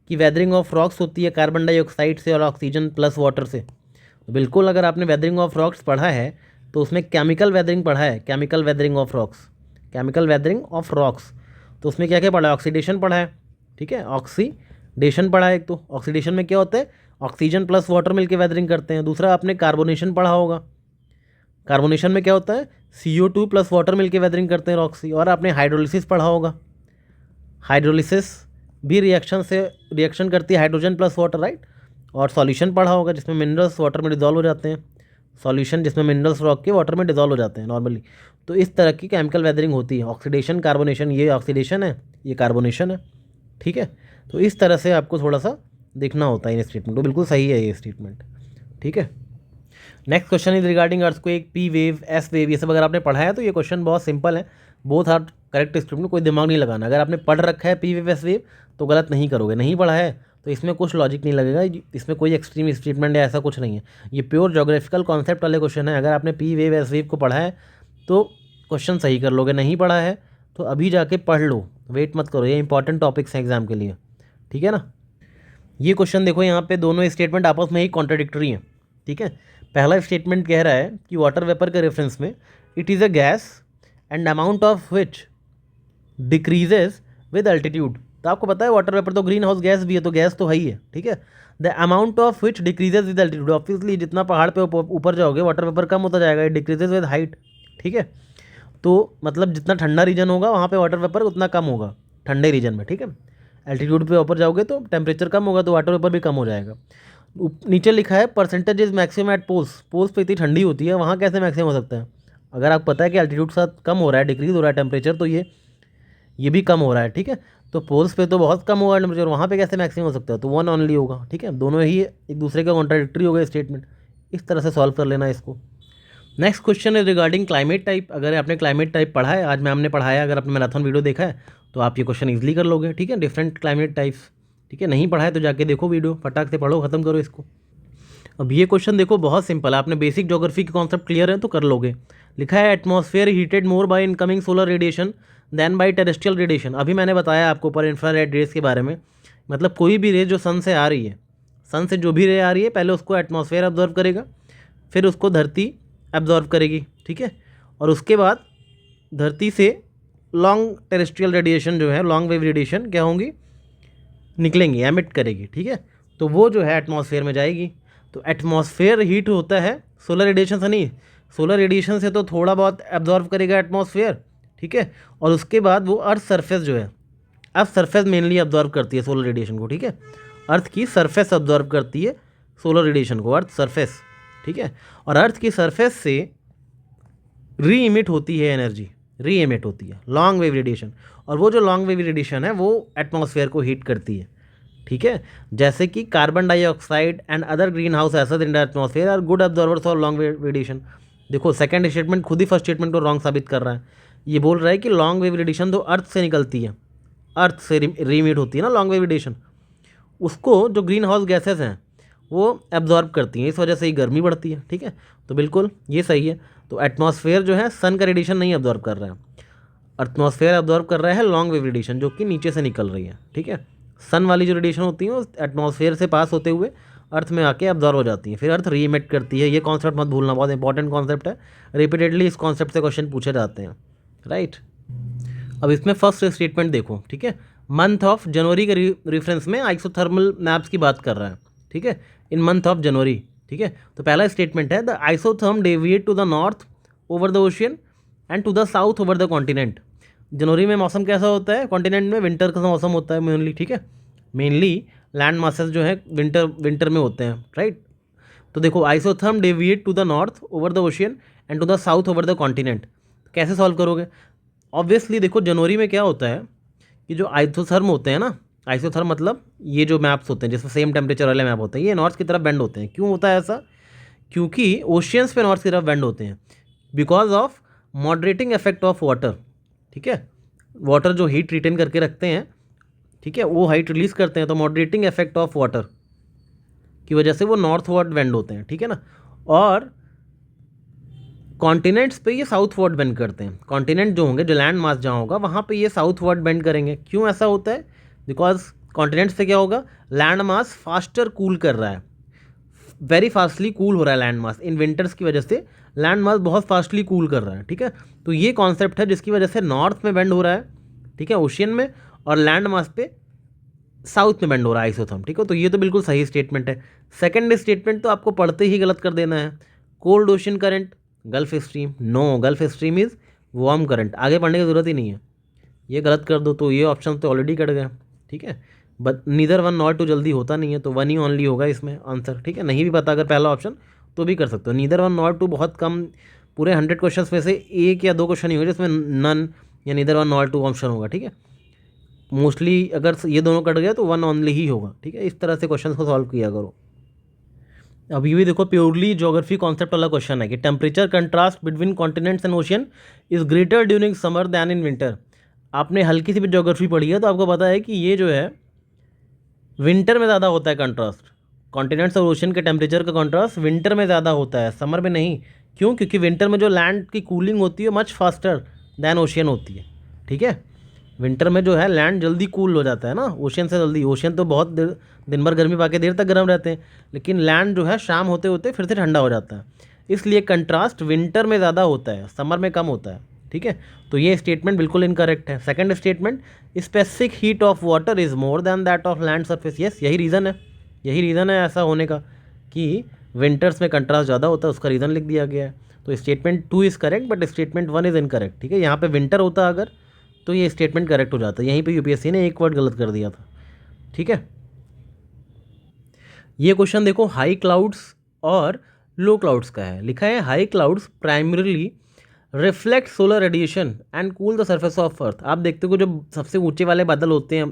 कि वेदरिंग ऑफ रॉक्स होती है कार्बन डाइऑक्साइड से और ऑक्सीजन प्लस वाटर से? तो बिल्कुल, अगर आपने वेदरिंग ऑफ रॉक्स पढ़ा है तो उसमें केमिकल वेदरिंग पढ़ा है, chemical weathering of rocks, chemical weathering of rocks. तो उसमें क्या क्या पढ़ा है, ऑक्सीडेशन पढ़ा है, ठीक है, ऑक्सीडेशन पढ़ा है। एक तो ऑक्सीडेशन में क्या होता है, ऑक्सीजन प्लस वाटर मिलकर वेदरिंग करते हैं। दूसरा आपने कार्बोनेशन पढ़ा होगा, कार्बोनेशन में क्या होता है, CO2 प्लस वाटर मिलकर वेदरिंग करते हैं रॉक्सी। और आपने हाइड्रोलिसिस पढ़ा होगा, हाइड्रोलिसिस भी रिएक्शन करती है हाइड्रोजन प्लस वाटर, राइट। और सॉल्यूशन पढ़ा होगा जिसमें मिनरल्स वाटर में डिजॉल्व हो जाते हैं, सॉल्यूशन जिसमें मिनरल्स रॉक के वाटर में डिजॉल्व हो जाते हैं नॉर्मली। तो इस तरह की केमिकल वेदरिंग होती है, ऑक्सीडेशन कार्बोनेशन, ये ऑक्सीडेशन है, ये कार्बोनेशन है, ठीक है। तो इस तरह से आपको थोड़ा सा देखना होता है इन स्टेटमेंट, तो बिल्कुल सही है ये स्टेटमेंट, ठीक है। Next question is regarding earthquake, P wave, S wave, ये सब अगर आपने पढ़ा है तो ये क्वेश्चन बहुत सिंपल है, बोथ आर करेक्ट स्टेटमेंट, कोई दिमाग नहीं लगाना। अगर आपने पढ़ रखा है पी वेव एस वेव तो गलत नहीं करोगे, नहीं पढ़ा है तो इसमें कुछ लॉजिक नहीं लगेगा, इसमें कोई एक्सट्रीम स्टेटमेंट या ऐसा कुछ नहीं है, ये प्योर जोग्राफिकल कॉन्सेप्ट वाले क्वेश्चन है। अगर आपने पी वेव एस वेव को पढ़ा है तो क्वेश्चन सही कर लोगे, नहीं पढ़ा है तो अभी जाके पढ़ लो, वेट मत करो, ये इंपॉर्टेंट टॉपिक्स हैं एग्जाम के लिए, ठीक है ना। ये क्वेश्चन देखो, यहाँ पे दोनों स्टेटमेंट आपस में ही कॉन्ट्राडिक्टरी हैं, ठीक है। पहला स्टेटमेंट कह रहा है कि वाटर वेपर के रेफरेंस में it is a gas and amount of which decreases with altitude. तो आपको पता है वाटर वेपर तो ग्रीन हाउस गैस भी है, तो गैस तो है ही है, ठीक है। The amount of which decreases with altitude, obviously जितना पहाड़ पे ऊपर जाओगे वाटर वेपर कम होता जाएगा, इट डिक्रीजेज विद हाइट, ठीक है। तो मतलब जितना ठंडा रीजन होगा वहाँ पे वाटर वेपर उतना कम होगा ठंडे रीजन में, ठीक है। एल्टीट्यूड पे ऊपर जाओगे तो टेम्परेचर कम होगा तो वाटर वेपर भी कम हो जाएगा। नीचे लिखा है percentage is maximum at poles, poles पे इतनी ठंडी होती है, वहाँ कैसे मैक्सिमम हो सकता है? अगर आपको पता है कि एल्टीट्यूड के साथ कम हो रहा है, डिक्रीज हो रहा है टेम्परेचर, तो ये भी कम हो रहा है, ठीक है। तो पोल्स पे तो बहुत कम हुआ है टेम्परेचर, वहाँ पे कैसे मैक्सिमम हो सकता है? तो 1 ओनली होगा, ठीक है। दोनों ही एक दूसरे का कॉन्ट्राडिक्टरी हो गए स्टेटमेंट, इस तरह से सॉल्व कर लेना इसको। Next question is regarding climate type. अगर आपने क्लाइमेट टाइप पढ़ा है, आज मैम ने पढ़ाया, अगर आपने मैराथन वीडियो देखा है तो आप ये क्वेश्चन इजीली कर लोगे, ठीक है। डिफरेंट क्लाइमेट टाइप्स, ठीक है। नहीं पढ़ा है तो जाके देखो वीडियो, फटाक से पढ़ो, खत्म करो इसको। अब ये क्वेश्चन देखो बहुत सिंपल है, आपने बेसिक ज्योग्राफी के कॉन्सेप्ट क्लियर है तो कर लोगे। लिखा है atmosphere heated more by incoming solar radiation than by terrestrial radiation. अभी मैंने बताया आपको ऊपर इंफ्रारेड रेस के बारे में, मतलब कोई भी रे जो सन से आ रही है, सन से जो भी रे आ रही है पहले उसको एटमॉस्फेयर ऑब्जर्व करेगा, फिर उसको धरती एब्जॉर्व करेगी, ठीक है। और उसके बाद धरती से लॉन्ग टेरेस्ट्रियल रेडिएशन जो है, लॉन्ग वेव रेडिएशन क्या होंगी, निकलेंगी, एमिट करेगी, ठीक है। तो वो जो है एटमॉस्फेयर में जाएगी। तो एटमॉस्फेयर हीट होता है सोलर रेडिएशन से नहीं, सोलर रेडिएशन से तो थोड़ा बहुत एब्जॉर्व करेगा एटमॉस्फेयर, ठीक है। और उसके बाद वो अर्थ सरफेस जो है, अर्थ सरफेस मेनली ऑब्जॉर्व करती है सोलर रेडिएशन को, ठीक है। अर्थ की सरफेस ऑब्जॉर्व करती है सोलर रेडिएशन को, अर्थ सरफेस, ठीक है। और अर्थ की सरफेस से री इमिट होती है एनर्जी, री इमिट होती है लॉन्ग वेव रेडिएशन, और वो जो लॉन्ग वेव रेडिएशन है वो एटमॉस्फेयर को हीट करती है, ठीक है। जैसे कि carbon dioxide and other green house acid in the atmosphere are good absorbers of long wave radiation. देखो सेकंड स्टेटमेंट खुद ही फर्स्ट स्टेटमेंट को रॉन्ग साबित कर रहा है। ये बोल रहा है कि लॉन्ग वेव रेडिएशन तो अर्थ से निकलती है, अर्थ से रीमिट होती है ना लॉन्ग वेव रेडिएशन, उसको जो ग्रीन हाउस गैसेस हैं वो एब्जॉर्ब करती हैं, इस वजह से ही गर्मी बढ़ती है, ठीक है। तो बिल्कुल ये सही है। तो एटमॉस्फेयर जो है सन का रेडिएशन नहीं एब्जॉर्ब कर रहा है, एटमॉस्फेयर एब्जॉर्ब कर रहा है लॉन्ग वेव रेडिएशन जो कि नीचे से निकल रही है, ठीक है। सन वाली जो रेडिएशन होती है वो एटमॉस्फेयर से पास होते हुए अर्थ में आके एब्जॉर्ब हो जाती है, फिर अर्थ रीइमिट करती है। ये कॉन्सेप्ट मत भूलना, बहुत इंपॉर्टेंट कॉन्सेप्ट है, रिपीटेडली इस कॉन्सेप्ट से क्वेश्चन पूछे जाते हैं, राइट। अब इसमें फर्स्ट स्टेटमेंट देखो, ठीक है। मंथ ऑफ जनवरी के रेफरेंस में आइसोथर्मल मैप्स की बात कर रहा है, ठीक है, इन मंथ ऑफ जनवरी, ठीक है। तो पहला स्टेटमेंट है the isotherm deviate to the north over the ocean and to the south over the continent. जनवरी में मौसम कैसा होता है, कॉन्टिनेंट में विंटर का मौसम होता है मेनली, ठीक है। मेनली लैंड मासेस जो है विंटर में होते हैं, राइट। तो देखो isotherm deviate to the north over the ocean and to the south over the continent, कैसे सॉल्व करोगे? ऑब्वियसली देखो जनवरी में क्या होता है कि जो आइसोथर्म होते हैं ना, आइसोथर्म मतलब ये जो मैप्स होते हैं जिसमें सेम टेम्परेचर वाले मैप होते हैं, ये नॉर्थ की तरफ बेंड होते हैं। क्यों होता है ऐसा? क्योंकि ओशियंस पे नॉर्थ की तरफ बेंड होते हैं because of moderating effect of water, ठीक है। वाटर जो हीट रिटेन करके रखते हैं, ठीक है, वो हाइट रिलीज करते हैं, तो मॉडरेटिंग इफेक्ट ऑफ वाटर की वजह से वो नॉर्थवर्ड बेंड होते हैं, ठीक है ना। और कॉन्टिनेंट्स पे ये साउथवर्ड बेंड करते हैं। कॉन्टिनेंट जो होंगे, जो लैंड मास जहाँ होगा वहाँ पे ये साउथवर्ड बेंड करेंगे। क्यों ऐसा होता है? बिकॉज कॉन्टिनेंट्स से क्या होगा, लैंड मास फास्टर कूल कर रहा है, वेरी फास्टली कूल हो रहा है लैंड मास। इन विंटर्स की वजह से लैंड मास बहुत फास्टली कूल कर रहा है, ठीक है। तो ये कॉन्सेप्ट है जिसकी वजह से नॉर्थ में बेंड हो रहा है, ठीक है, ओशियन में, और लैंड मास पे साउथ में बेंड हो रहा है आइसोथर्म, ठीक है। तो ये तो बिल्कुल सही स्टेटमेंट है। सेकंड स्टेटमेंट तो आपको पढ़ते ही गलत कर देना है। Cold ocean current, gulf stream, no, gulf stream is warm current, आगे पढ़ने की जरूरत ही नहीं है, ये गलत कर दो तो ये ऑप्शन तो ऑलरेडी कट गया, ठीक है। But neither one nor two जल्दी होता नहीं है, तो वन ही ओनली होगा इसमें आंसर, ठीक है। नहीं भी पता अगर पहला ऑप्शन तो भी कर सकते हो। नीदर वन नॉट टू बहुत कम, पूरे 100 क्वेश्चन में से एक या दो क्वेश्चन ही होगा जिसमें नन या neither one nor two option होगा, ठीक है। मोस्टली अगर ये दोनों कट गया तो वन ओनली ही होगा, ठीक है। इस तरह से क्वेश्चन को सॉल्व किया करो। अब ये भी देखो, प्योरली ज्योग्राफी कॉन्सेप्ट वाला क्वेश्चन है कि temperature contrast between continents and ocean is greater during summer than in winter. आपने हल्की सी भी ज्योग्राफी पढ़ी है तो आपको पता है कि ये जो है विंटर में ज़्यादा होता है कंट्रास्ट। कॉन्टिनेंट्स और ओशन के टेम्परेचर का कंट्रास्ट विंटर में ज़्यादा होता है, समर में नहीं। क्यों? क्योंकि विंटर में जो लैंड की कूलिंग होती है मच फास्टर दैन ओशियन होती है, ठीक है। विंटर में जो है लैंड जल्दी कूल हो जाता है ना, ओशियन से जल्दी। ओशियन तो बहुत देर, दिन भर गर्मी पाके देर तक गर्म रहते हैं, लेकिन लैंड जो है शाम होते होते फिर से ठंडा हो जाता है। इसलिए कंट्रास्ट विंटर में ज़्यादा होता है, समर में कम होता है, ठीक है। तो ये स्टेटमेंट बिल्कुल इनकरेक्ट है। Second statement, specific heat of water is more than that of land surface, yes, यही रीज़न है, यही रीज़न है ऐसा होने का कि विंटर्स में कंट्रास्ट ज़्यादा होता है, उसका रीज़न लिख दिया गया है। तो statement 2 is correct but statement 1 is incorrect, ठीक है। यहाँ पे विंटर होता अगर तो ये स्टेटमेंट करेक्ट हो जाता है। यहीं पे यूपीएससी ने एक वर्ड गलत कर दिया था, ठीक है। ये क्वेश्चन देखो, हाई क्लाउड्स और लो क्लाउड्स का है। लिखा है high clouds primarily reflect solar radiation and cool the surface of earth. आप देखते हो जो सबसे ऊंचे वाले बादल होते हैं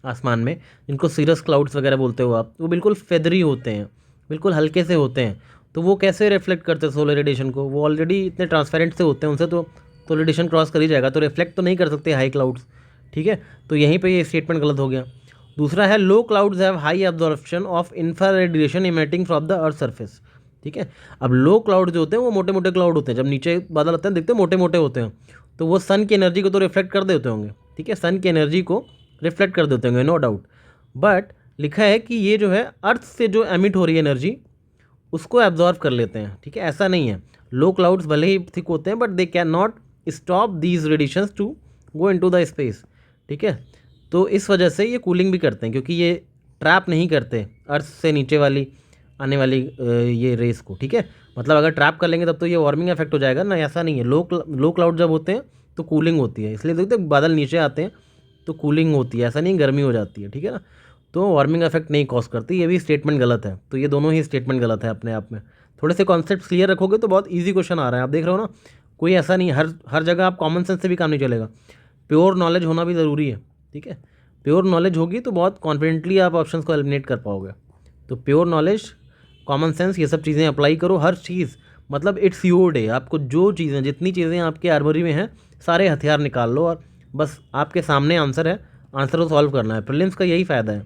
आसमान में, जिनको सीरस क्लाउड्स वगैरह बोलते हो आप, वो बिल्कुल फेदरी होते हैं, बिल्कुल हल्के से होते हैं। तो वो कैसे रिफ्लेक्ट करते हैं सोलर रेडिएशन को? वो ऑलरेडी इतने ट्रांसपेरेंट से होते हैं, उनसे तो रेडिएशन क्रॉस कर ही जाएगा, तो रिफ्लेक्ट तो नहीं कर सकते हाई क्लाउड्स, ठीक है। तो यहीं पे ये स्टेटमेंट गलत हो गया। दूसरा है low clouds have high absorption of infrared radiation emitting from the earth surface, ठीक है। अब लो क्लाउड जो होते हैं वो मोटे मोटे क्लाउड होते हैं, जब नीचे बादल आते हैं दिखते हैं मोटे मोटे होते हैं, तो वो सन की एनर्जी को तो रिफ्लेक्ट कर देते होंगे, ठीक है, सन की एनर्जी को रिफ्लेक्ट कर देते होंगे, नो डाउट। बट लिखा है कि ये जो है अर्थ से जो एमिट हो रही है एनर्जी उसको एब्जॉर्व कर लेते हैं, ठीक है। ऐसा नहीं है, लो क्लाउड्स भले ही थिक होते हैं but they can not stop these radiations to go into the space, ठीक है। तो इस वजह से ये कूलिंग भी करते हैं, क्योंकि ये ट्रैप नहीं करते अर्थ से नीचे वाली आने वाली ये रेस को, ठीक है। मतलब अगर ट्रैप कर लेंगे तब तो ये वार्मिंग इफेक्ट हो जाएगा ना, ऐसा नहीं है। लो क्लाउड जब होते हैं तो कूलिंग होती है, इसलिए देखते बादल नीचे आते हैं तो कूलिंग होती है, ऐसा नहीं गर्मी हो जाती है, ठीक है ना। तो वार्मिंग इफेक्ट नहीं कॉज करती, ये भी स्टेटमेंट गलत है। तो ये दोनों ही स्टेटमेंट गलत है अपने आप में। थोड़े से कॉन्सेप्ट क्लियर रखोगे तो बहुत ईजी क्वेश्चन आ रहा है, आप देख रहे हो ना। कोई ऐसा नहीं, हर जगह आप कॉमन सेंस से भी काम नहीं चलेगा, प्योर नॉलेज होना भी ज़रूरी है, ठीक है। प्योर नॉलेज होगी तो बहुत कॉन्फिडेंटली आप ऑप्शंस को एलिमिनेट कर पाओगे। तो प्योर नॉलेज, कॉमन सेंस, ये सब चीज़ें अप्लाई करो, हर चीज़, मतलब इट्स योर डे। आपको जो चीज़ें, जितनी चीज़ें आपके आर्मरी में हैं, सारे हथियार निकाल लो और बस आपके सामने आंसर है, आंसर को सॉल्व करना है। प्रीलिम्स का यही फ़ायदा है,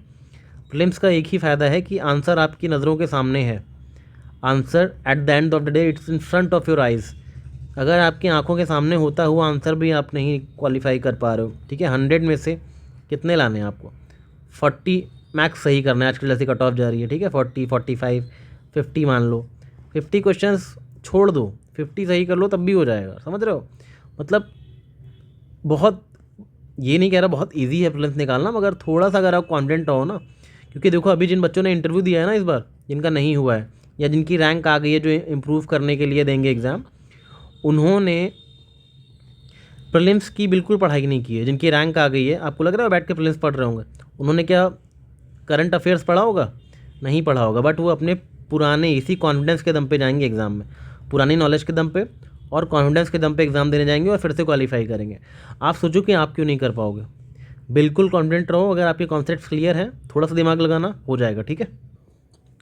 प्रीलिम्स का एक ही फ़ायदा है कि आंसर आपकी नज़रों के सामने है। Answer at the end of the day it's in front of your eyes. अगर आपकी आंखों के सामने होता हुआ आंसर भी आप नहीं क्वालिफाई कर पा रहे हो, ठीक है, 100 में से कितने लाने हैं आपको? 40 मैक्स सही करना है, आजकल जैसी कट ऑफ जा रही है, ठीक है। 40, 45, 50 मान लो, 50 क्वेश्चंस छोड़ दो, 50 सही कर लो तब भी हो जाएगा, समझ रहे हो। मतलब बहुत, ये नहीं कह रहा बहुत इजी है प्रीलिम्स निकालना, मगर थोड़ा सा अगर आप कॉन्फिडेंट रहो ना, क्योंकि देखो अभी जिन बच्चों ने इंटरव्यू दिया है ना इस बार, जिनका नहीं हुआ है या जिनकी रैंक आ गई है, जो इम्प्रूव करने के लिए देंगे एग्ज़ाम, उन्होंने प्रीलिम्स की बिल्कुल पढ़ाई नहीं की है। जिनकी रैंक आ गई है, आपको लग रहा है बैठ के प्रीलिम्स पढ़ रहे होंगे, उन्होंने क्या करंट अफेयर्स पढ़ा होगा? नहीं पढ़ा होगा, बट वो अपने पुराने इसी कॉन्फिडेंस के दम पे जाएंगे एग्ज़ाम में, पुरानी नॉलेज के दम पे और कॉन्फिडेंस के दम पे एग्ज़ाम देने जाएंगे और फिर से क्वालिफाई करेंगे। आप सोचो कि आप क्यों नहीं कर पाओगे? बिल्कुल कॉन्फिडेंट रहो, अगर आपके कॉन्सेप्ट क्लियर हैं, थोड़ा सा दिमाग लगाना, हो जाएगा, ठीक है।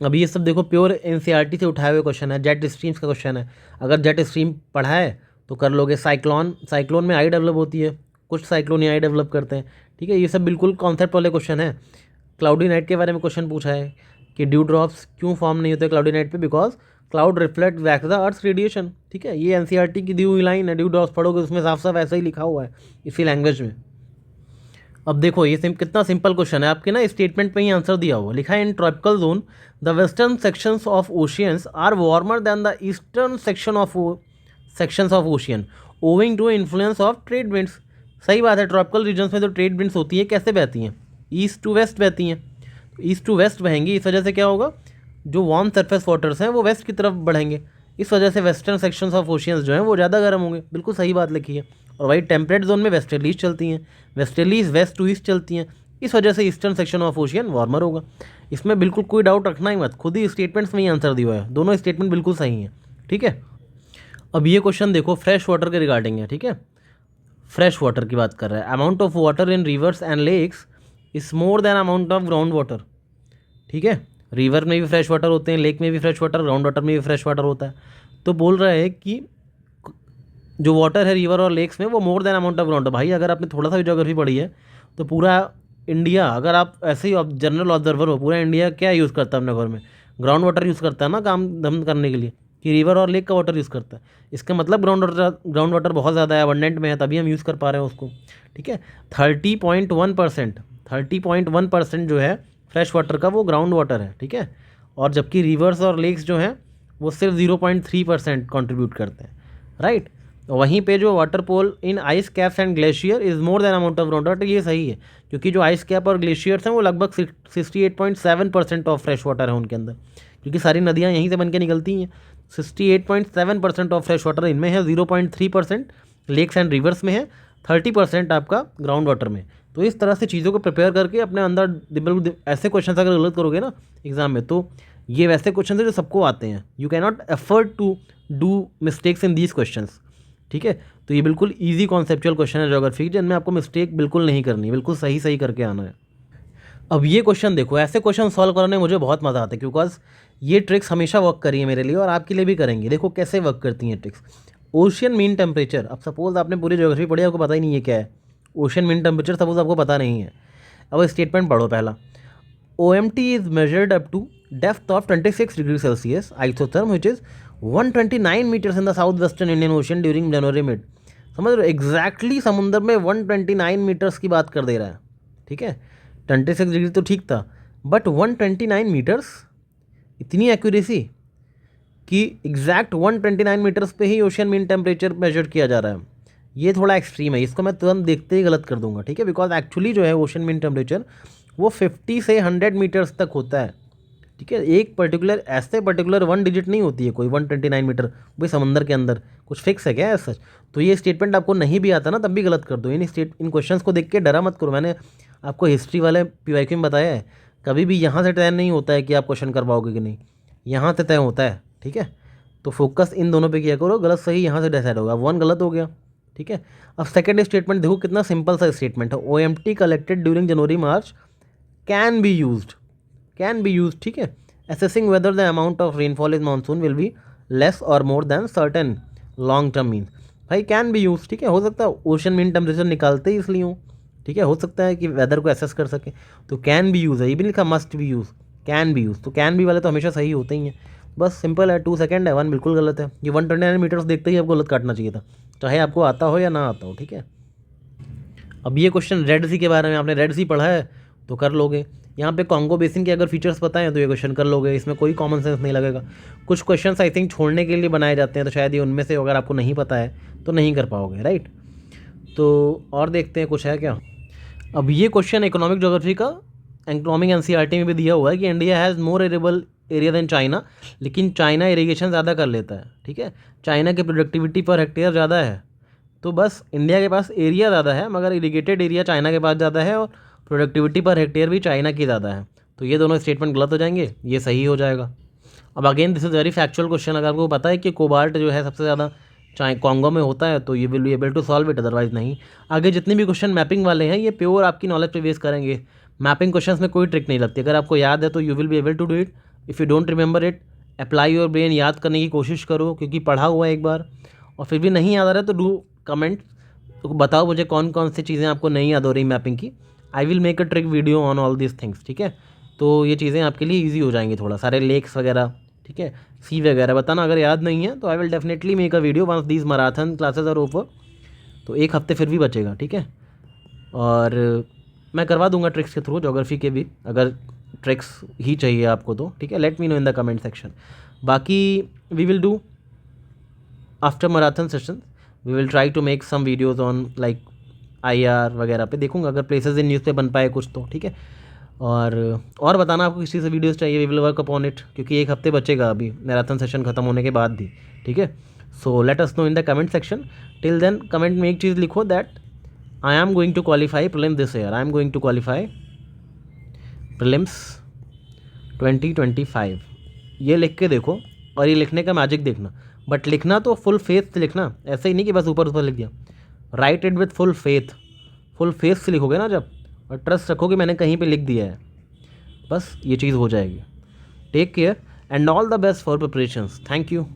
अभी ये सब देखो प्योर एनसीईआरटी से उठाए हुए क्वेश्चन है, जेट स्ट्रीम्स का क्वेश्चन है। अगर जेट स्ट्रीम पढ़ा है तो कर लोगे। साइक्लोन में आई डेवलप होती है, कुछ साइक्लोन यहाँ डेवलप करते हैं, ठीक है। ये सब बिल्कुल कॉन्सेप्ट वाले क्वेश्चन है। क्लाउडी नाइट के बारे में क्वेश्चन पूछा है कि ड्यू ड्रॉप्स क्यों फॉर्म नहीं होते क्लाउडी नाइट पे, because cloud reflect back the earth radiation, ठीक है। ये एनसीईआरटी की दी हुई लाइन है, ड्यू ड्रॉप्स पढ़ोगे उसमें साफ साफ ऐसा ही लिखा हुआ है इसी लैंग्वेज में। अब देखो ये कितना सिंपल क्वेश्चन है, आपके ना स्टेटमेंट पे ही आंसर दिया हुआ, लिखा है in tropical zone the western sections of oceans are warmer than the eastern sections of ocean owing to influence of trade winds. सही बात है, ट्रॉपिकल रीजन्स में जो ट्रेड विंड्स होती है कैसे बहती हैं, ईस्ट टू वेस्ट बहती हैं। ईस्ट टू वेस्ट बहेंगी, इस वजह से क्या होगा, जो वार्म सरफेस वाटर्स हैं वो वेस्ट की तरफ बढ़ेंगे, इस वजह से वेस्टर्न सेक्शंस ऑफ ओशियंस जो हैं वो ज़्यादा गर्म होंगे। बिल्कुल सही बात लिखी है। और वही टेम्परेट जोन में वेस्टर्लीज चलती हैं, वेस्टर्लीज वेस्ट टू ईस्ट चलती हैं, इस वजह से eastern section of ocean warmer होगा। इसमें बिल्कुल कोई डाउट रखना ही मत, खुद ही स्टेटमेंट्स में ही आंसर दिया हुआ है, दोनों स्टेटमेंट बिल्कुल सही हैं, ठीक है। अब ये क्वेश्चन देखो फ्रेश वाटर के रिगार्डिंग है, ठीक है। फ्रेश वाटर की बात कर रहा है, amount of water in rivers and lakes is more than amount of ground water, ठीक है। रिवर में भी फ्रेश वाटर होते हैं, लेक में भी फ्रेश वाटर, ग्राउंड वाटर में भी फ्रेश वाटर होता है। तो बोल रहा है कि जो वाटर है रिवर और लेक्स में वो मोर देन अमाउंट ऑफ ग्राउंड। भाई अगर आपने थोड़ा सा भी ज्योग्राफी पढ़ी है तो पूरा इंडिया, अगर आप ऐसे ही जनरल ऑब्जर्वर हो, पूरा इंडिया क्या यूज़ करता है अपने घर में, ग्राउंड वाटर यूज़ करता है ना काम धम करने के लिए, कि रिवर और लेक का वाटर यूज़ करता है। इसका मतलब ग्राउंड वाटर बहुत ज़्यादा है, अबंडेंट में है, तभी हम यूज़ कर पा रहे हैं उसको, ठीक है। 30.1% जो है फ्रेश वाटर का वो ग्राउंड वाटर है, ठीक है। और जबकि रिवर्स और लेक्स जो हैं वो सिर्फ 0.3% कॉन्ट्रीब्यूट करते हैं, राइट। वहीं पे जो water pool in ice caps and glacier is more than amount of ground water, ये सही है, क्योंकि जो आइस कैप और ग्लेशियर्स हैं वो लगभग 68.7% ऑफ फ्रेश वाटर है उनके अंदर, क्योंकि सारी नदियाँ यहीं से बन के निकलती हैं। 68.7% ऑफ फ्रेश वाटर इनमें है, 0.3% लेक्स एंड रिवर्स में है, 30% आपका ग्राउंड वाटर में। तो इस तरह से चीज़ों को प्रिपेयर करके अपने अंदर बिल्कुल ऐसे क्वेश्चन अगर गलत करोगे ना एग्जाम में, तो ये वैसे क्वेश्चन है जो सबको आते हैं, you can not afford to do mistakes in these questions, ठीक है। तो ये बिल्कुल इजी कॉन्सेप्चुअल क्वेश्चन है ज्योग्राफी, जिनमें आपको मिस्टेक बिल्कुल नहीं करनी, बिल्कुल सही सही करके आना है। अब ये क्वेश्चन देखो, ऐसे क्वेश्चन सॉल्व करने में मुझे बहुत मज़ा आता है, बिकॉज ये ट्रिक्स हमेशा वर्क करी है मेरे लिए और आपके लिए भी करेंगे। देखो कैसे वर्क करती हैं ट्रिक्स। ओशियन मीन टेम्परेचर, अब सपोज आपने पूरी ज्योग्राफी पढ़ी, आपको पता ही नहीं है क्या है ओशियन मीन टेम्परेचर, सपोज आपको पता नहीं है। अब स्टेटमेंट पढ़ो पहला, OMT is measured up to depth of 26 degree celsius isotherm which is 129 meters in the south western Indian ocean during January mid. समझ रहे हो, एग्जैक्टली समुंदर में 129 मीटर्स की बात कर दे रहा है, ठीक है। 26 डिग्री तो ठीक था, बट 129 मीटर्स, इतनी एक्यूरेसी कि एग्जैक्ट 129 मीटर्स पे ही ओशन मीन टेम्परेचर मेजर किया जा रहा है। ये थोड़ा एक्सट्रीम है, इसको मैं तुरंत देखते ही गलत कर दूंगा, ठीक है। बिकॉज एक्चुअली जो है ओशन मीन टेम्परेचर वो 50 से 100 मीटर्स तक होता है, ठीक है। एक पर्टिकुलर 1 डिजिट नहीं होती है कोई 129 मीटर, भाई समंदर के अंदर कुछ फिक्स है क्या है सच। तो ये स्टेटमेंट आपको नहीं भी आता ना तब भी गलत कर दो। इन क्वेश्चंस को देख के डरा मत करो, मैंने आपको हिस्ट्री वाले PYQ में बताया है, कभी भी यहाँ से तय नहीं होता है कि आप क्वेश्चन कर पाओगे कि नहीं, यहाँ से तय होता है, ठीक है। तो फोकस इन दोनों पे किया करो, गलत सही यहाँ से डिसाइड होगा। 1 गलत हो गया, ठीक है। अब सेकंड स्टेटमेंट देखो कितना सिंपल सा स्टेटमेंट है, OMT collected during January March can be used, ठीक है, assessing whether the amount of rainfall in monsoon will be less or more than certain long term mean। भाई कैन बी यूज, ठीक है, हो सकता है ओशन मीन टेम्परेचर निकालते ही इसलिए हो, ठीक है, हो सकता है कि वेदर को एसेस कर सके, तो कैन बी यूज़ है, ये भी लिखा must be use, can be use, तो कैन बी वाले तो हमेशा सही होते ही हैं, बस सिंपल है। 2 सेकंड है, 1 बिल्कुल गलत है। ये 129 मीटर्स देखते ही आपको गलत काटना चाहिए था, चाहे आपको आता हो या ना आता हो, ठीक है। अब ये क्वेश्चन रेड सी के बारे में, आपने रेड सी पढ़ा है तो कर लोगे। यहाँ पे कॉन्गो बेसिन के अगर फीचर्स पता है तो ये क्वेश्चन कर लोगे, इसमें कोई कॉमन सेंस नहीं लगेगा। कुछ क्वेश्चंस आई थिंक छोड़ने के लिए बनाए जाते हैं, तो शायद ये उनमें से अगर आपको नहीं पता है तो नहीं कर पाओगे, राइट। तो और देखते हैं कुछ है क्या। अब ये क्वेश्चन इकोनॉमिक ज्योग्राफी का इकोनॉमिक NCERT में भी दिया हुआ है कि India has more arable area than China, लेकिन चाइना इरीगेशन ज़्यादा कर लेता है, ठीक है। चाइना की प्रोडक्टिविटी पर हेक्टेयर ज़्यादा है, तो बस इंडिया के पास एरिया ज़्यादा है मगर इरीगेटेड एरिया चाइना के पास ज़्यादा है और प्रोडक्टिविटी पर हेक्टेयर भी चाइना की ज़्यादा है। तो ये दोनों स्टेटमेंट गलत हो जाएंगे, ये सही हो जाएगा। अब again this is very factual question, अगर आपको पता है कि कोबाल्ट जो है सबसे ज़्यादा कॉन्गो में होता है तो ये will be able to solve it, otherwise नहीं। आगे जितने भी क्वेश्चन मैपिंग वाले हैं ये प्योर आपकी नॉलेज पे बेस करेंगे। मैपिंग क्वेश्चंस में कोई ट्रिक नहीं लगती, अगर आपको याद है तो you will be able to do it. If you don't remember it, apply your brain, याद करने की कोशिश करो क्योंकि पढ़ा हुआ है एक बार, और फिर भी नहीं याद आ रहा है तो डू कमेंट तो बताओ मुझे कौन कौन सी चीज़ें आपको नहीं याद हो रही मैपिंग की। आई will make a trick video on all this things, ठीक है। तो ये चीज़ें आपके लिए ईजी हो जाएंगी थोड़ा, सारे लेक्स वगैरह, ठीक है, सी वगैरह बताना अगर याद नहीं है तो I will definitely make a video once these marathon classes are over. तो एक हफ्ते फिर भी बचेगा, ठीक है। और मैं करवा दूंगा ट्रिक्स के थ्रू ज्योग्राफी के भी, अगर ट्रिक्स ही चाहिए आपको तो, ठीक है। Let me know in the comment section. बाकी we will do after marathon session we will try to make some videos on like IR वगैरह पे, देखूंगा अगर प्लेसेस इन न्यूज़ पे बन पाए कुछ तो, ठीक है। और बताना आपको किसी से वीडियोस चाहिए, we will work upon it, क्योंकि एक हफ्ते बचेगा अभी मैराथन सेशन खत्म होने के बाद भी, ठीक है। So let us know in the comment section. Till then comment में एक चीज़ लिखो that I am going to qualify prelim this year, I am going to qualify prelims 2025। ये लिख के देखो, और ये लिखने का मैजिक देखना, बट लिखना तो फुल फेथ से लिखना, ऐसे ही नहीं कि बस ऊपर ऊपर लिख दिया। Right it with full faith, full faith से लिखोगे ना जब, और ट्रस्ट रखो कि मैंने कहीं पे लिख दिया है, बस ये चीज़ हो जाएगी। Take care and all the best for preparations. Thank you.